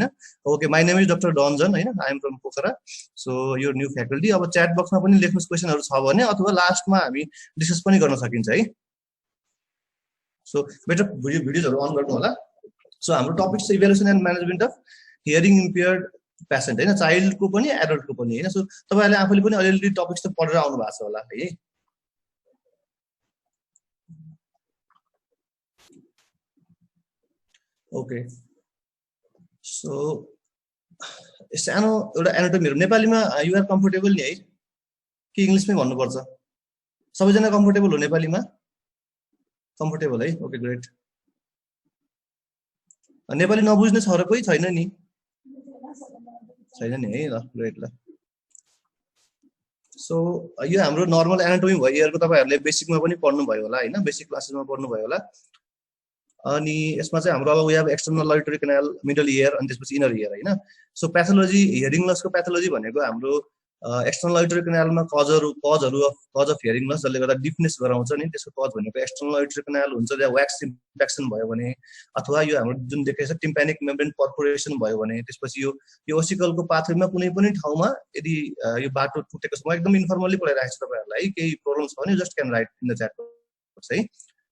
हैन okay my name is doctor डन्जन हैन I am from Pokhara so यो न्यू फ्याकल्टी अब च्याट बक्समा पनि लेख्नुस् क्वेशनहरु छ भने अथवा लास्टमा हामी डिस्कस पनि गर्न सकिन्छ है सो बेटर भिडियोजहरु अन गर्नु होला सो हाम्रो टपिक छ evaluation and management of hearing impaired patient हैन चाइल्डको पनि एडल्टको पनि हैन सो तपाईहरुले आफैले पनि अलिअलि टपिक्स त पढेर आउनु भएको छ होला है ओके सो सानो एउटा एनाटोमीहरु नेपालीमा यु आर कम्फर्टेबल नि है कि इंग्लिशमै भन्नुपर्छ सबैजना कम्फर्टेबल हो नेपालीमा कम्फर्टेबल है ओके ग्रेट नेपाली नबुझ्ने छ र कोही छैन नि छैन नि है ल ग्रेट ल सो यो हाम्रो नर्मल एनाटोमी भयो इयरको तपाईहरुले बेसिकमा पनि पढ्नु भयो होला हैन बेसिक क्लासेसमा पढ्नु भयो होला अनि यसमा चाहिँ हाम्रो अब we have external auditory canal middle ear अनि त्यसपछि इनर इयर हैन सो प्याथोलोजी हियरिङ लसको प्याथोलोजी भनेको हाम्रो एक्सटर्नल अडिटरी क्यानालमा कज अफ हियरिङ लस जसले गर्दा डिफनेस गराउँछ नि त्यसको कज भनेको एक्सटर्नल अडिटरी क्यानाल हुन्छ या व्याक्स इन्फेक्सन भयो भने अथवा यो हाम्रो जुन देखेको छ टिम्प्यानिक मेम्ब्रेन पर्फोरेसन भयो भने त्यसपछि यो ओसिकलको पाथवेमा कुनै पनि ठाउँमा यदि यो बाटो टुटेको छ म एकदम इन्फर्मली पढाइरहेको छु तपाईहरुलाई केही प्रब्लम छ भने just can write in the chat box है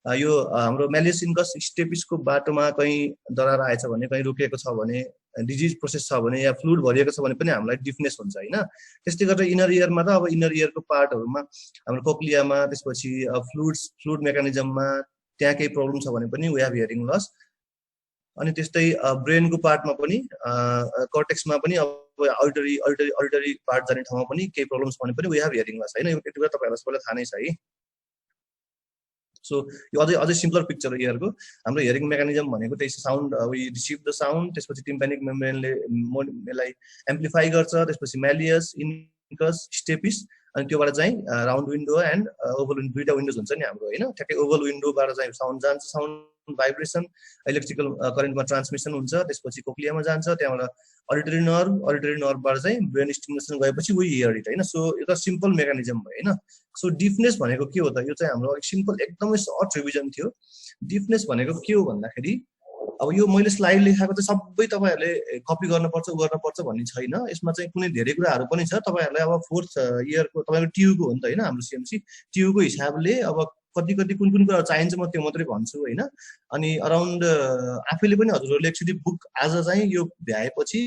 यो हाम्रो म्यालियस इन्कस स्टेपिसको बाटोमा कहीं दरार आएछ भने कहीं रोकिएको छ भने डिजिज प्रोसेस छ भने या फ्लुइड भरिएको छ भने पनि हामीलाई डिफनेस हुन्छ हैन त्यस्तै गरेर इनर इयरमा त अब इनर इयरको पार्टहरुमा हाम्रो कोक्लियामा त्यसपछि फ्लुइड मेकानिजममा त्यहाँ केही प्रब्लम छ भने पनि वी हेभ हियरिङ लस अनि त्यस्तै ब्रेनको पार्टमा पनि कर्टेक्समा पनि अब अडिटरी पार्ट जाने ठाउँमा पनि केही प्रब्लम छ भने पनि वी हेभ हियरिङ लस हैन यो त्यति बेला तपाईहरुलाई सबैलाई थाहा नै छ है सो यो अझै सिम्पलर पिक्चर हो इयरको हाम्रो हियरिङ मेकानिजम भनेको त्यही sound we receive the sound त्यसपछि टिम्प्यानिक मेम्ब्रेनले यसलाई एम्प्लिफाई गर्छ त्यसपछि म्यालियस इन्कस स्टेपिस अनि त्योबाट चाहिँ round window and oval window दुईटा विन्डोज हुन्छ नि हाम्रो हैन ठ्याक्कै ओभल विन्डोबाट चाहिँ साउन्ड जान्छ साउन्ड भाइब्रेसन इलेक्ट्रिकल करेन्टमा ट्रान्समिसन हुन्छ त्यसपछि कोक्लियामा जान्छ त्यहाँबाट अडिटरी नर्भबाट चाहिँ ब्रेन स्टिमुलेसन गएपछि वी हियर इट हैन सो यो त सिम्पल मेकानिजम भयो हैन सो डिफनेस भनेको के हो त यो चाहिँ हाम्रो सिम्पल एकदमै सर्ट रिभिजन थियो डिफनेस भनेको के हो भन्दाखेरि अब यो मैले स्लाइड लेखाएको चाहिँ सबै तपाईहरुले कपी गर्नुपर्छ भन्ने छैन यसमा चाहिँ कुनै धेरै कुराहरु पनि छ तपाईहरुलाई अब 4th इयरको तपाईको ट्युको हो नि त हैन हाम्रो सीएमसी ट्युको हिसाबले अब कति कुन कुरा चाहिन्छ म त्यो मात्रै भन्छु हैन अनि अराउन्ड आफैले पनि हजुरहरुले एक्चुअली बुक आज चाहिँ यो भ्याएपछि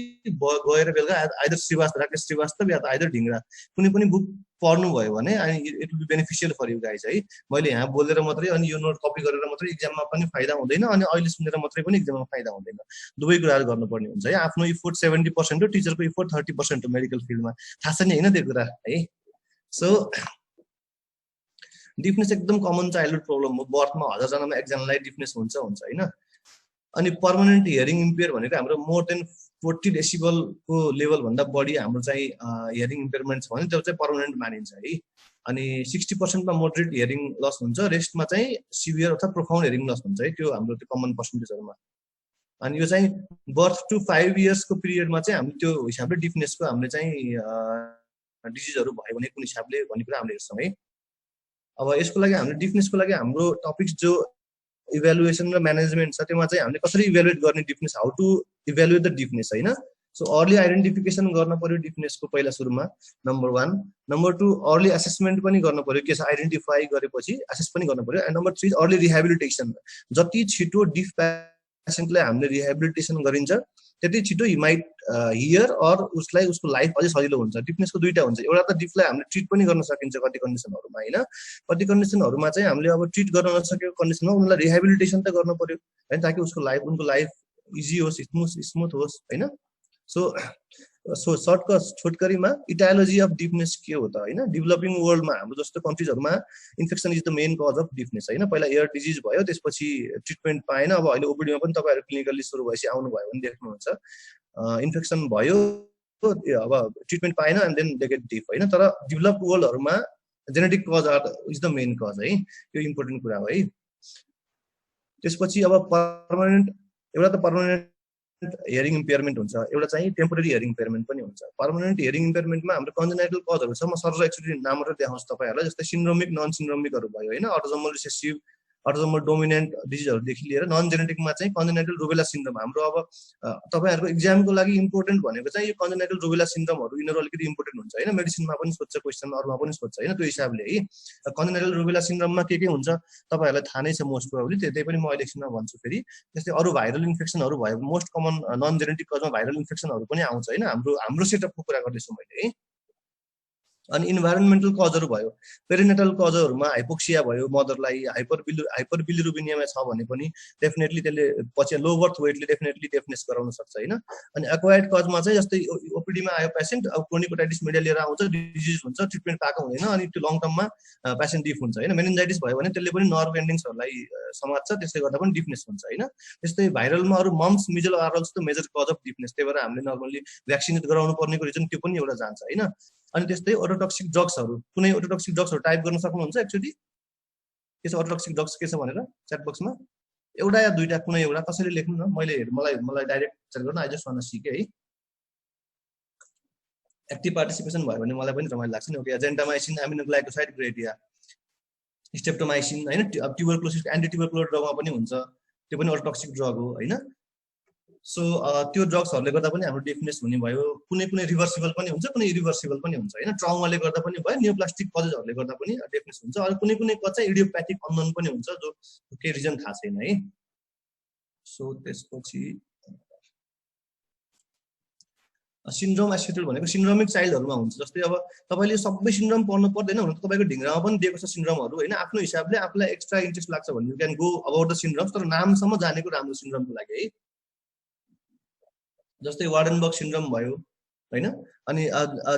गएर बेलुका आइदर राकेश श्रीवास्तव या आइदर ढिंगरा कुनै पनि बुक पढ्नु भयो भने अनि it will be beneficial for you guys है मैले यहाँ बोलेर मात्रै अनि यो नोट कपी गरेर मात्रै एक्जाममा पनि फाइदा हुँदैन अनि अहिले सुनेर मात्रै पनि एक्जाममा फाइदा हुँदैन दुवै कुराहरु गर्नुपर्ने हुन्छ है आफ्नो इफोर्ट 70% हो टिचरको इफोर्ट 30% हो मेडिकल फिल्डमा थाहा छ नि हैन त्यो कुरा है सो डिफनेस एकदम कमन चाइल्डहुड प्रब्लम हो बर्थमा 1000 जनामा एकजनालाई डिफनेस हुन्छ हैन अनि पर्मानेन्ट हियरिङ इम्पेयर भनेको हाम्रो मोर देन 40 डेसिबल को लेभल भन्दा बढी हाम्रो चाहिँ हियरिङ इम्पेयरमेन्ट छ भने त्यो चाहिँ पर्मानेन्ट मानिन्छ है अनि 60% मा मोडरेट हियरिङ लस हुन्छ रेस्टमा चाहिँ सिभियर अथवा प्रोफाउन्ड हियरिङ लस हुन्छ है त्यो हाम्रो त्यो कमन पर्सेन्टेजहरुमा अनि यो चाहिँ बर्थ टु 5 इयर्स को पिरियडमा चाहिँ हामी त्यो हिसाबले डिफनेसको हामीले चाहिँ डिजिजहरु भयो भने कुन हिसाबले भन्ने कुरा हामीले हेर्छौं है अब यसको लागि हामीले डिफनेसको लागि हाम्रो टपिक्स जो इभ्यालुएसन र म्यानेजमेन्ट छ त्यसमा चाहिँ हामीले कसरी इभ्यालुएट गर्ने deafness how to evaluate the deafness हैन सो अर्ली आइडेन्टिफिकेसन गर्न पर्यो डिफनेसको पहिला सुरुमा नम्बर 1 नम्बर 2 अर्ली असेसमेन्ट पनि गर्न पर्यो के छ आइडेन्टिफाई गरेपछि असेस पनि गर्न पर्यो एन्ड नम्बर 3 अर्ली रिहेबिलिटेसन जति छिटो डिफ पेशेन्टलाई हामीले रिहेबिलिटेसन गरिन्छ त्यति छिटो ही माइट हियर अर उसलाई उसको लाइफ अझै सजिलो हुन्छ डिफनेसको दुईटा हुन्छ एउटा त डिफलाई हामीले ट्रिट पनि गर्न सकिन्छ कति कन्डिसनहरुमा हैन कति कन्डिसनहरुमा चाहिँ हामीले अब ट्रिट गर्न नसकेको कन्डिसनमा उनलाई रिहेबिलिटेसन त गर्न पर्यो हैन ताकि उनको लाइफ इजी होस् स्मुथ होस् हैन सो छोटकरीमा इटायोलोजी अफ डिफनेस के हो त हैन डेभलपिङ वर्ल्डमा हाम्रो जस्तो कन्ट्रीजहरुमा infection is the main cause of deafness हैन पहिला एयर डिजिज भयो त्यसपछि ट्रिटमेन्ट पाएन अब अहिले ओपीडीमा पनि तपाईहरु क्लिनिकली सुरु भएपछि आउनु भयो भने देख्नुहुन्छ इन्फेक्सन भयो अब ट्रिटमेन्ट पाएन and then they get deaf हैन तर डेभलप वर्ल्डहरुमा genetic cause is the main cause है यो इम्पोर्टेन्ट कुरा हो है त्यसपछि अब पर्मानेन्ट एउटा त पर्मानेन्ट हियरिङ इम्पेयरमेन्ट हुन्छ एउटा चाहिँ टेम्पोररी हियरिङ इम्पेयरमेन्ट पनि हुन्छ पर्मानेन्ट हियरिङ इम्पेयरमेन्टमा हाम्रो कन्जेनाइटल कजहरु छ म सरर एक्चुअली नामहरु देखाउँछु तपाईहरुलाई जस्तै सिन्ड्रोमिक नन सिन्ड्रोमिकहरु भयो हैन अटोजोमल रिसेसिभ अटोसोमल डोमिनेन्ट डिजिजहरुदेखि लिएर नन जेनेटिकमा चाहिँ कन्जेनिटल रुबेला सिन्ड्रोम हाम्रो अब तपाईहरुको एक्जामको लागि इम्पोर्टेन्ट भनेको चाहिँ यो कन्जेनिटल रुबेला सिन्ड्रोमहरु यिनीहरु अलिकति इम्पोर्टेन्ट हुन्छ हैन मेडिसिनमा पनि सोध्छ क्वेशन अरुमा पनि सोध्छ हैन त्यो हिसाबले है कन्जेनिटल रुबेला सिन्ड्रोममा के हुन्छ तपाईहरुलाई थाहा नै छ मोस्ट प्रोबब्ली त्यही पनि म इलेक्सनमा भन्छु फेरि त्यस्तै अरु भाइरल इन्फेक्सनहरु भयो मोस्ट कमन नन जेनेटिक कजमा भाइरल इन्फेक्सनहरु पनि आउँछ हैन हाम्रो सेटअपको कुरा गर्दैछु मैले है अनि इन्भाइरोन्मेन्टल कजहरु भयो पेरिनेटल कजहरुमा हाइपोक्सिया भयो मदरलाई हाइपरबिलिरुबिनियामा छ भने पनि डेफिनेटली त्यसले पछि low birth Whitley definitely deafness गराउन सक्छ हैन अनि एक्वायर्ड कजमा चाहिँ जस्तै ओपीडी मा आयो पेशेन्ट अब क्रोनिक ओटाइटिस मिडिया लिएर आउँछ डिजिज हुन्छ ट्रिटमेन्ट पाएको हुँदैन अनि त्यो लङ टर्ममा पेशेन्ट डिफ हुन्छ हैन मेनिन्जाइटिस भयो भने त्यसले पनि नर्भ एन्डिङ्सहरुलाई समात्छ त्यसले गर्दा पनि डिफनेस हुन्छ हैन त्यस्तै भाइरलमा अरु मम्स मिजल आरल्स त मेजर कज अफ डिफनेस त्यही भएर हामीले नर्मली भ्याक्सिनेट गराउनु पर्नेको रिजन त्यो पनि एउटा जान्छ हैन अनि त्यस्तै ओटोटक्सिक ड्रग्सहरु कुनै ओटोटक्सिक ड्रग्सहरु टाइप गर्न सक्नुहुन्छ एक्चुअली के छ ओटोटक्सिक ड्रग्स के छ भनेर च्याट बक्समा एउटा या दुईटा कुनै एउटा कसैले लेख्नु न मलाई डाइरेक्ट चेक गर्न I just want to see के है एक्टिभ पार्टिसिपेसन भयो भने मलाई पनि रमाइलो लाग्छ नि ओके एजेन्टामाइसिन एमिनोग्लाइकोसाइड ग्रेडिया स्टेप्टोमाइसिन हैन ट्युबरक्लोसिस एन्टी ट्युबरक्युलर ड्रगमा पनि हुन्छ त्यो पनि ओटोटक्सिक ड्रग हो हैन सो त्यो ड्रग्सहरुले गर्दा पनि हाम्रो डेफनेस हुने भयो कुनै रिभर्सिबल पनि हुन्छ कुनै इरिभर्सिबल पनि हुन्छ हैन ट्राउमाले गर्दा पनि भयो न्यूप्लास्टिक कजहरुले गर्दा पनि डेफनेस हुन्छ अनि कुनै कज चाहिँ इडियोप्याथिक अननोन पनि हुन्छ जो के रिजन थाहा छैन है सो त्यसपछि सिन्ड्रोम एसोसिएटेड भनेको सिन्ड्रोमिक चाइल्डहरुमा हुन्छ जस्तै अब तपाईले सबै सिन्ड्रोम पढ्नु पर्दैन हुन त तपाईको ढिंग्रामा पनि दिएको छ सिन्ड्रोमहरु हैन आफ्नो हिसाबले आफुलाई एक्स्ट्रा इन्ट्रेस्ट लाग्छ भने you can go about the syndromes तर नामसम्म जानेको राम्रो सिन्ड्रोमको लागि है जस्तै वार्डनबर्ग सिन्ड्रोम भयो हैन अनि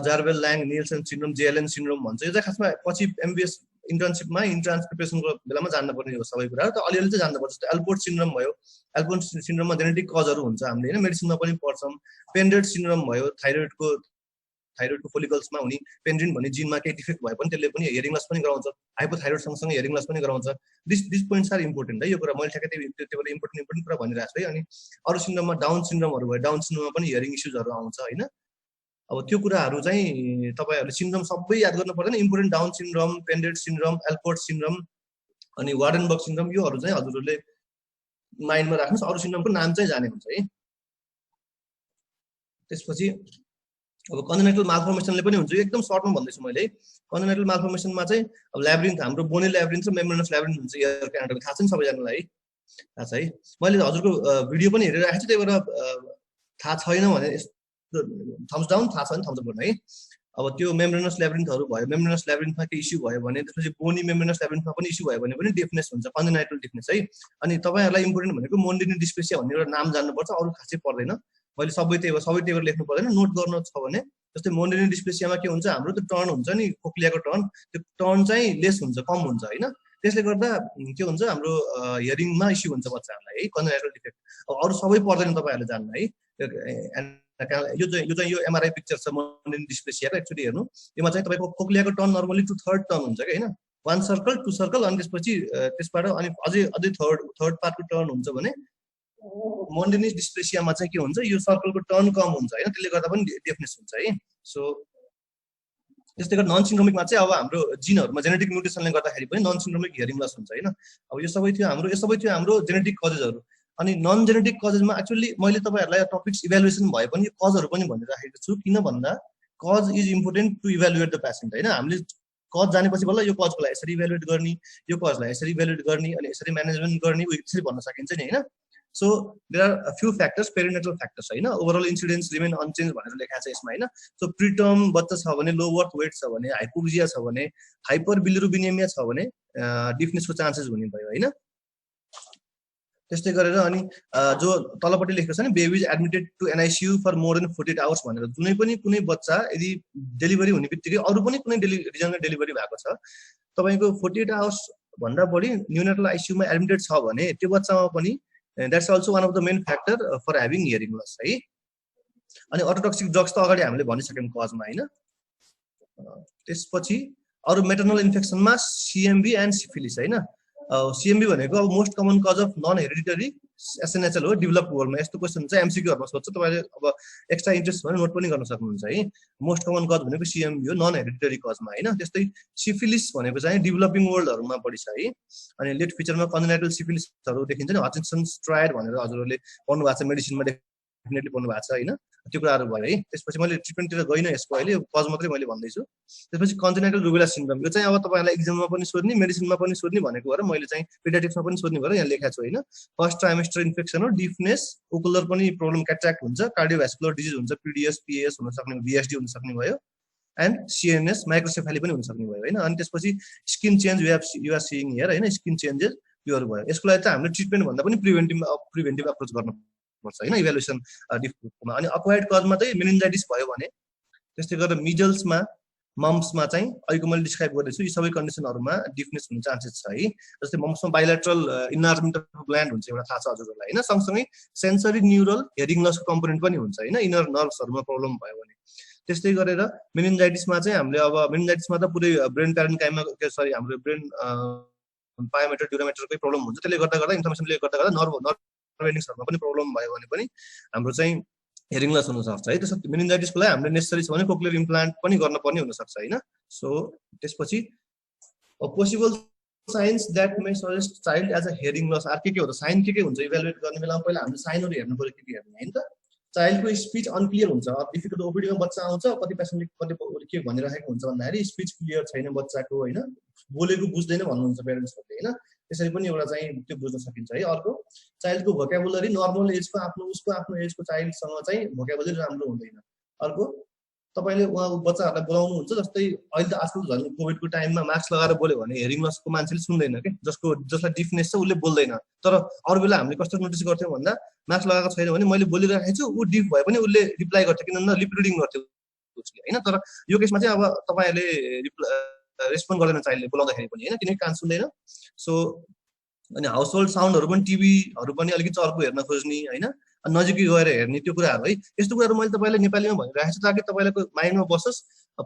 जार्वेल ल्याङ निल्सन सिन्ड्रोम जेएलएन सिन्ड्रोम भन्छ यो चाहिँ खासमा पछि एमबीएस इन्टर्नशिपमा इन्ट्रान्स प्रिपरेसनको बेलामा जान्न पर्ने हो सबै कुरा त अलिअलि चाहिँ जान्न पर्छ जस्तै एल्पोर्ट सिन्ड्रोम भयो एल्पोर्ट सिन्ड्रोममा जेनेटिक कजहरु हुन्छ हामीले हैन मेडिसिनमा पनि पढ्छौं पेन्डेड सिन्ड्रोम भयो थाइरोइडको फोलिकल्समा हुने पेन्ड्रिन भन्ने जिनमा केही डिफेक्ट भए पनि त्यसले पनि हियरिङ लस पनि गराउँछ हाइपोथाइरोइड सँगसँगै हियरिङ लस पनि गराउँछ दिस पोइन्ट्स आर इम्पोर्टेन्ट है यो कुरा मैले ठ्याक्कै त्यो बेला इम्पोर्टेन्ट कुरा भनिरहेको छु है अनि अरु सिन्ड्रोममा डाउन सिन्ड्रोमहरु भयो डाउन सिन्ड्रोममा पनि हियरिङ इश्यूजहरु आउँछ हैन अब त्यो कुराहरु चाहिँ तपाईहरुले सिन्ड्रोम सबै याद गर्नु पर्दैन important Down syndrome Pendred syndrome Alport syndrome अनि वार्डनबर्ग सिन्ड्रोम योहरु चाहिँ हजुरहरुले माइन्डमा राख्नुस् अरु सिन्ड्रोमको नाम चाहिँ जाने हुन्छ है त्यसपछि अब कन्जेनिटल माल्फर्मेसनले पनि हुन्छ एकदम सर्टमा भन्दैछु मैले कन्जेनिटल माल्फर्मेसनमा चाहिँ अब ल्याब्रिन्थ हाम्रो बोनी ल्याब्रिन्थ र मेम्ब्रेनस ल्याब्रिन्थ हुन्छ एयरको एनाटोमी थाहा छ नि सबैजनालाई थाहा छ है मैले हजुरको भिडियो पनि हेरिरहेको छु त्यही भएर थाहा छैन भने थम्स डाउन थाहा छ नि थम्स अप गर्नु है अब त्यो मेम्ब्रेनस ल्याब्रिन्थहरु भयो मेम्ब्रेनस ल्याब्रिन्थमा के इश्यू भयो भने त्यसपछि बोनी मेम्ब्रेनस ल्याब्रिन्थमा पनि इश्यू भयो भने पनि डेफनेस हुन्छ कन्जेनिटल डेफनेस है अनि तपाईहरुलाई इम्पोर्टेन्ट भनेको मोन्डिनी डिस्पेसिया भन्ने एउटा नाम जान्नुपर्छ अरु खासै पर्दैन मैले सबै टेबल लेख्नु पर्दैन नोट गर्नु छ भने जस्तै मोन्डिनी डिस्पेसियामा के हुन्छ हाम्रो त्यो टर्न हुन्छ नि कोक्लियाको टर्न त्यो टर्न चाहिँ लेस हुन्छ कम हुन्छ हैन त्यसले गर्दा के हुन्छ हाम्रो हियरिङमा इश्यू हुन्छ बच्चाहरुलाई है कन्जेनिटल डिफेक्ट अब अरु सबै पर्दैन तपाईहरुले जान्न है यो चाहिँ यो एमआरआई पिक्चर छ मोन्डिनी डिस्पेसियाको एक्चुअली हेर्नु यसमा चाहिँ तपाईको कोक्लियाको टर्न नर्मली 2/3 टर्न हुन्छ के हैन 1 सर्कल 2 सर्कल अनि त्यसपछि त्यसबाट अनि अझै थर्ड पार्टको टर्न हुन्छ भने मोन्डिनी डिस्पेसियामा चाहिँ के हुन्छ यो सर्कलको टर्न कम हुन्छ हैन त्यसले गर्दा पनि डेफनेस हुन्छ है सो त्यस्तै गरी नन सिन्ड्रोमिकमा चाहिँ अब हाम्रो जिनहरुमा जेनेटिक म्युटेसनले गर्दाखेरि पनि नन सिन्ड्रोमिक हियरिङ लस हुन्छ हैन अब यो सबै थियो हाम्रो जेनेटिक कजेसहरु अनि नन जेनेटिक कजेसमा एक्चुअली मैले तपाईहरुलाई टपिक्स इभ्यालुएसन भए पनि यो कजहरु पनि भनिराखेको छु किन भन्दा cause is important to evaluate the patient हैन हामीले कज जानेपछि बल्ल यो कजको लागि यसरी इभ्यालुएट गर्ने यो कजलाई यसरी इभ्यालुएट गर्ने अनि यसरी म्यानेजमेन्ट गर्ने यसरी भन्न सकिन्छ नि हैन So there are a few factors, perinatal factors, हैन overall incidence remain unchanged भनेर लेखा छ यसमा हैन सो प्रिटर्म बच्चा छ भने लो बर्थ वेट छ भने हाइपोक्सिया छ भने हाइपरबिलिरुबिनेमिया छ भने डिफनेसको चान्सेस हुने भयो हैन त्यस्तै गरेर अनि जो तलपट्टि लेखेको छ नि baby is admitted to NICU for more than 48 hours भनेर कुनै बच्चा यदि डेलिभरी हुनेबित्तिकै अरु पनि कुनै रिजनले डेलिभरी भएको छ तपाईको 48 आवर्स भन्दा बढी न्यूनेटल आईसीयू मा एडमिटेड छ भने त्यो बच्चामा पनि that's also one of the main factor for having hearing loss है अनि अटोटक्सिक ड्रग्स त अगाडि हामीले भनिसक्यौं कजमा हैन त्यसपछि अरु मेटर्नल इन्फेक्सनमा सीएमबी एन्ड सिफिलिस हैन सिएमबी भनेको अब most common cause of non hereditary SNHL हो डेभलप वर्ल्डमा। यस्तो क्वेसन चाहिँ एमसिक्यूहरुमा सोध्छ, तपाईँले अब एक्स्ट्रा इन्ट्रेस्ट भने नोट पनि गर्न सक्नुहुन्छ है। मोस्ट कमन कज भनेको सिएमबी हो नन हेरिडिटरी कजमा होइन। त्यस्तै सिफिलिस भनेको चाहिँ डेभलपिङ वर्ल्डहरुमा बढी छ है। अनि लेट फिचरमा कन्जेनाइटल सिफिलिसहरु देखिन्छ नि, हचिन्सन्स ट्रायड भनेर हजुरहरूले पढ्नु भएको छ, मेडिसिनमा डेफिनेटली पढ्नु भएको छ होइन। त्यो कुराहरु भयो है। त्यसपछि मैले ट्रिटमेन्टतिर गइन यसको, अहिले कज मात्रै मैले भन्दैछु। त्यसपछि कन्जेनाइटल रुबेला सिन्ड्रोम, यो चाहिँ अब तपाईहरुलाई एक्जाममा पनि सोध्ने, मेडिसिनमा पनि सोध्ने भनेको भएर मैले चाहिँ पेडियाट्रिक्समा पनि सोध्ने भएर यहाँ लेखेको छु होइन। फर्स्ट ट्राइमेस्टर इन्फेक्सन हो, डिफनेस, ओकुलर पनि प्रब्लम, क्याट्राक्ट हुन्छ, कार्डियोभास्कुलर डिजिज हुन्छ, पीडीएस पीएस हुन सक्ने, बीएसडी हुन सक्ने भयो, एन्ड सीएनएस माइक्रोसेफेली पनि हुन सक्ने भयो होइन। अनि त्यसपछि skin change you are seeing here होइन, स्किन चेन्जेस योहरू भयो। यसको लागि त हामीले ट्रिटमेन्ट भन्दा पनि प्रिभेन्टिभ अप्रोच गर्नु पर्छ होइन, इभ्यालुएसन डिफमा। अनि अक्वायर्ड कजमा चाहिँ मेनिन्जाइटिस भयो भने, त्यस्तै गरेर मिजल्समा, मम्समा चाहिँ अहिलेको मैले डिस्क्राइब गर्दैछु, यी सबै कन्डिसनहरुमा डिफनेस हुने चान्सेस छ है। जस्तै मम्समा बाइलेटरल इन्लार्जमेन्ट अफ ग्ल्यान्ड हुन्छ, एउटा थाहा छ हजुरहरूलाई होइन। सँगसँगै सेन्सरी न्युरल हेरिङ लसको कम्पोनेन्ट पनि हुन्छ होइन, इनर नर्भ्सहरुमा प्रब्लम भयो भने। त्यस्तै गरेर मेनिन्जाइटिसमा चाहिँ हामीले अब मेनिन्जाइटिसमा त पुरै ब्रेन प्यारेन्काइमा हाम्रो ब्रेन पायोमेटर ड्युरामेटरकै प्रब्लम हुन्छ, त्यसले गर्दा इन्फर्मेसनले गर्दा नर्भ एन्डिङ्सहरुमा पनि प्रब्लम भयो भने पनि हाम्रो चाहिँ हेरिङ लस हुन सक्छ है। त्यसो मेनिन्जाइटिसको लागि हामीले नेसेसरी छ भने कोक्लियर इम्प्लान्ट पनि गर्न पर्ने हुन सक्छ हैन। सो त्यसपछि possible signs that may suggest child as a hearing loss, or के हो त साइन के हुन्छ इभ्यालुएट गर्ने बेलामा पहिला हामीले साइनहरु हेर्नु पर्यो, के हेर्नु हैन त। चाइल्डको स्पीच अनक्लियर हुन्छ, डिफिकल्ट ओपीडीमा बच्चा आउँछ, कति पेशेन्टले कति के भनिरहेको हुन्छ भन्दाखेरि स्पीच क्लियर छैन बच्चाको हैन, बोलेको बुझ्दैन भन्नुहुन्छ पेरेन्ट्सहरुले हैन। त्यसरी पनि एउटा चाहिँ त्यो बुझ्न सकिन्छ है। अर्को चाइल्डको भोकाबुलरी नर्मल एजको उसको आफ्नो एजको चाइल्डसँग चाहिँ भोकाबुलरी राम्रो हुँदैन। अर्को तपाईले बच्चाहरुलाई बोलाउनुहुन्छ, जस्तै अहिले त आजकल झन् कोभिडको टाइममा मास्क लगाएर बोल्यो भने हेरिङ लसको मान्छेले सुन्दैन के, जसलाई डिफनेस छ उसले बोल्दैन। तर अरु बेला हामीले कस्तो नोटिस गर्थ्यौं भन्दा मास्क लगाएको छैन भने मैले बोलिरहेको छु, उ डिफ भए पनि उसले रिप्लाई गर्थ्यो, किनभने लिप रिडिङ गर्थ्यो उसले हैन। तर यो केसमा चाहिँ अब तपाईहरुले रेस्पोन्ड गर्दैन चाइल्डले बोलाउँदाखेरि पनि हैन, किनकि कान सुन्दैन। सो अनि हाउसहोल्ड साउन्डहरु पनि टिभीहरु पनि अलिकति चर्को हेर्न खोज्ने हैन, नजिकै गएर हेर्ने, त्यो कुराहरु है। यस्तो कुराहरु मैले तपाईलाई नेपालीमा भनिरहेको छु ताकि तपाईको माइन्डमा बसोस्।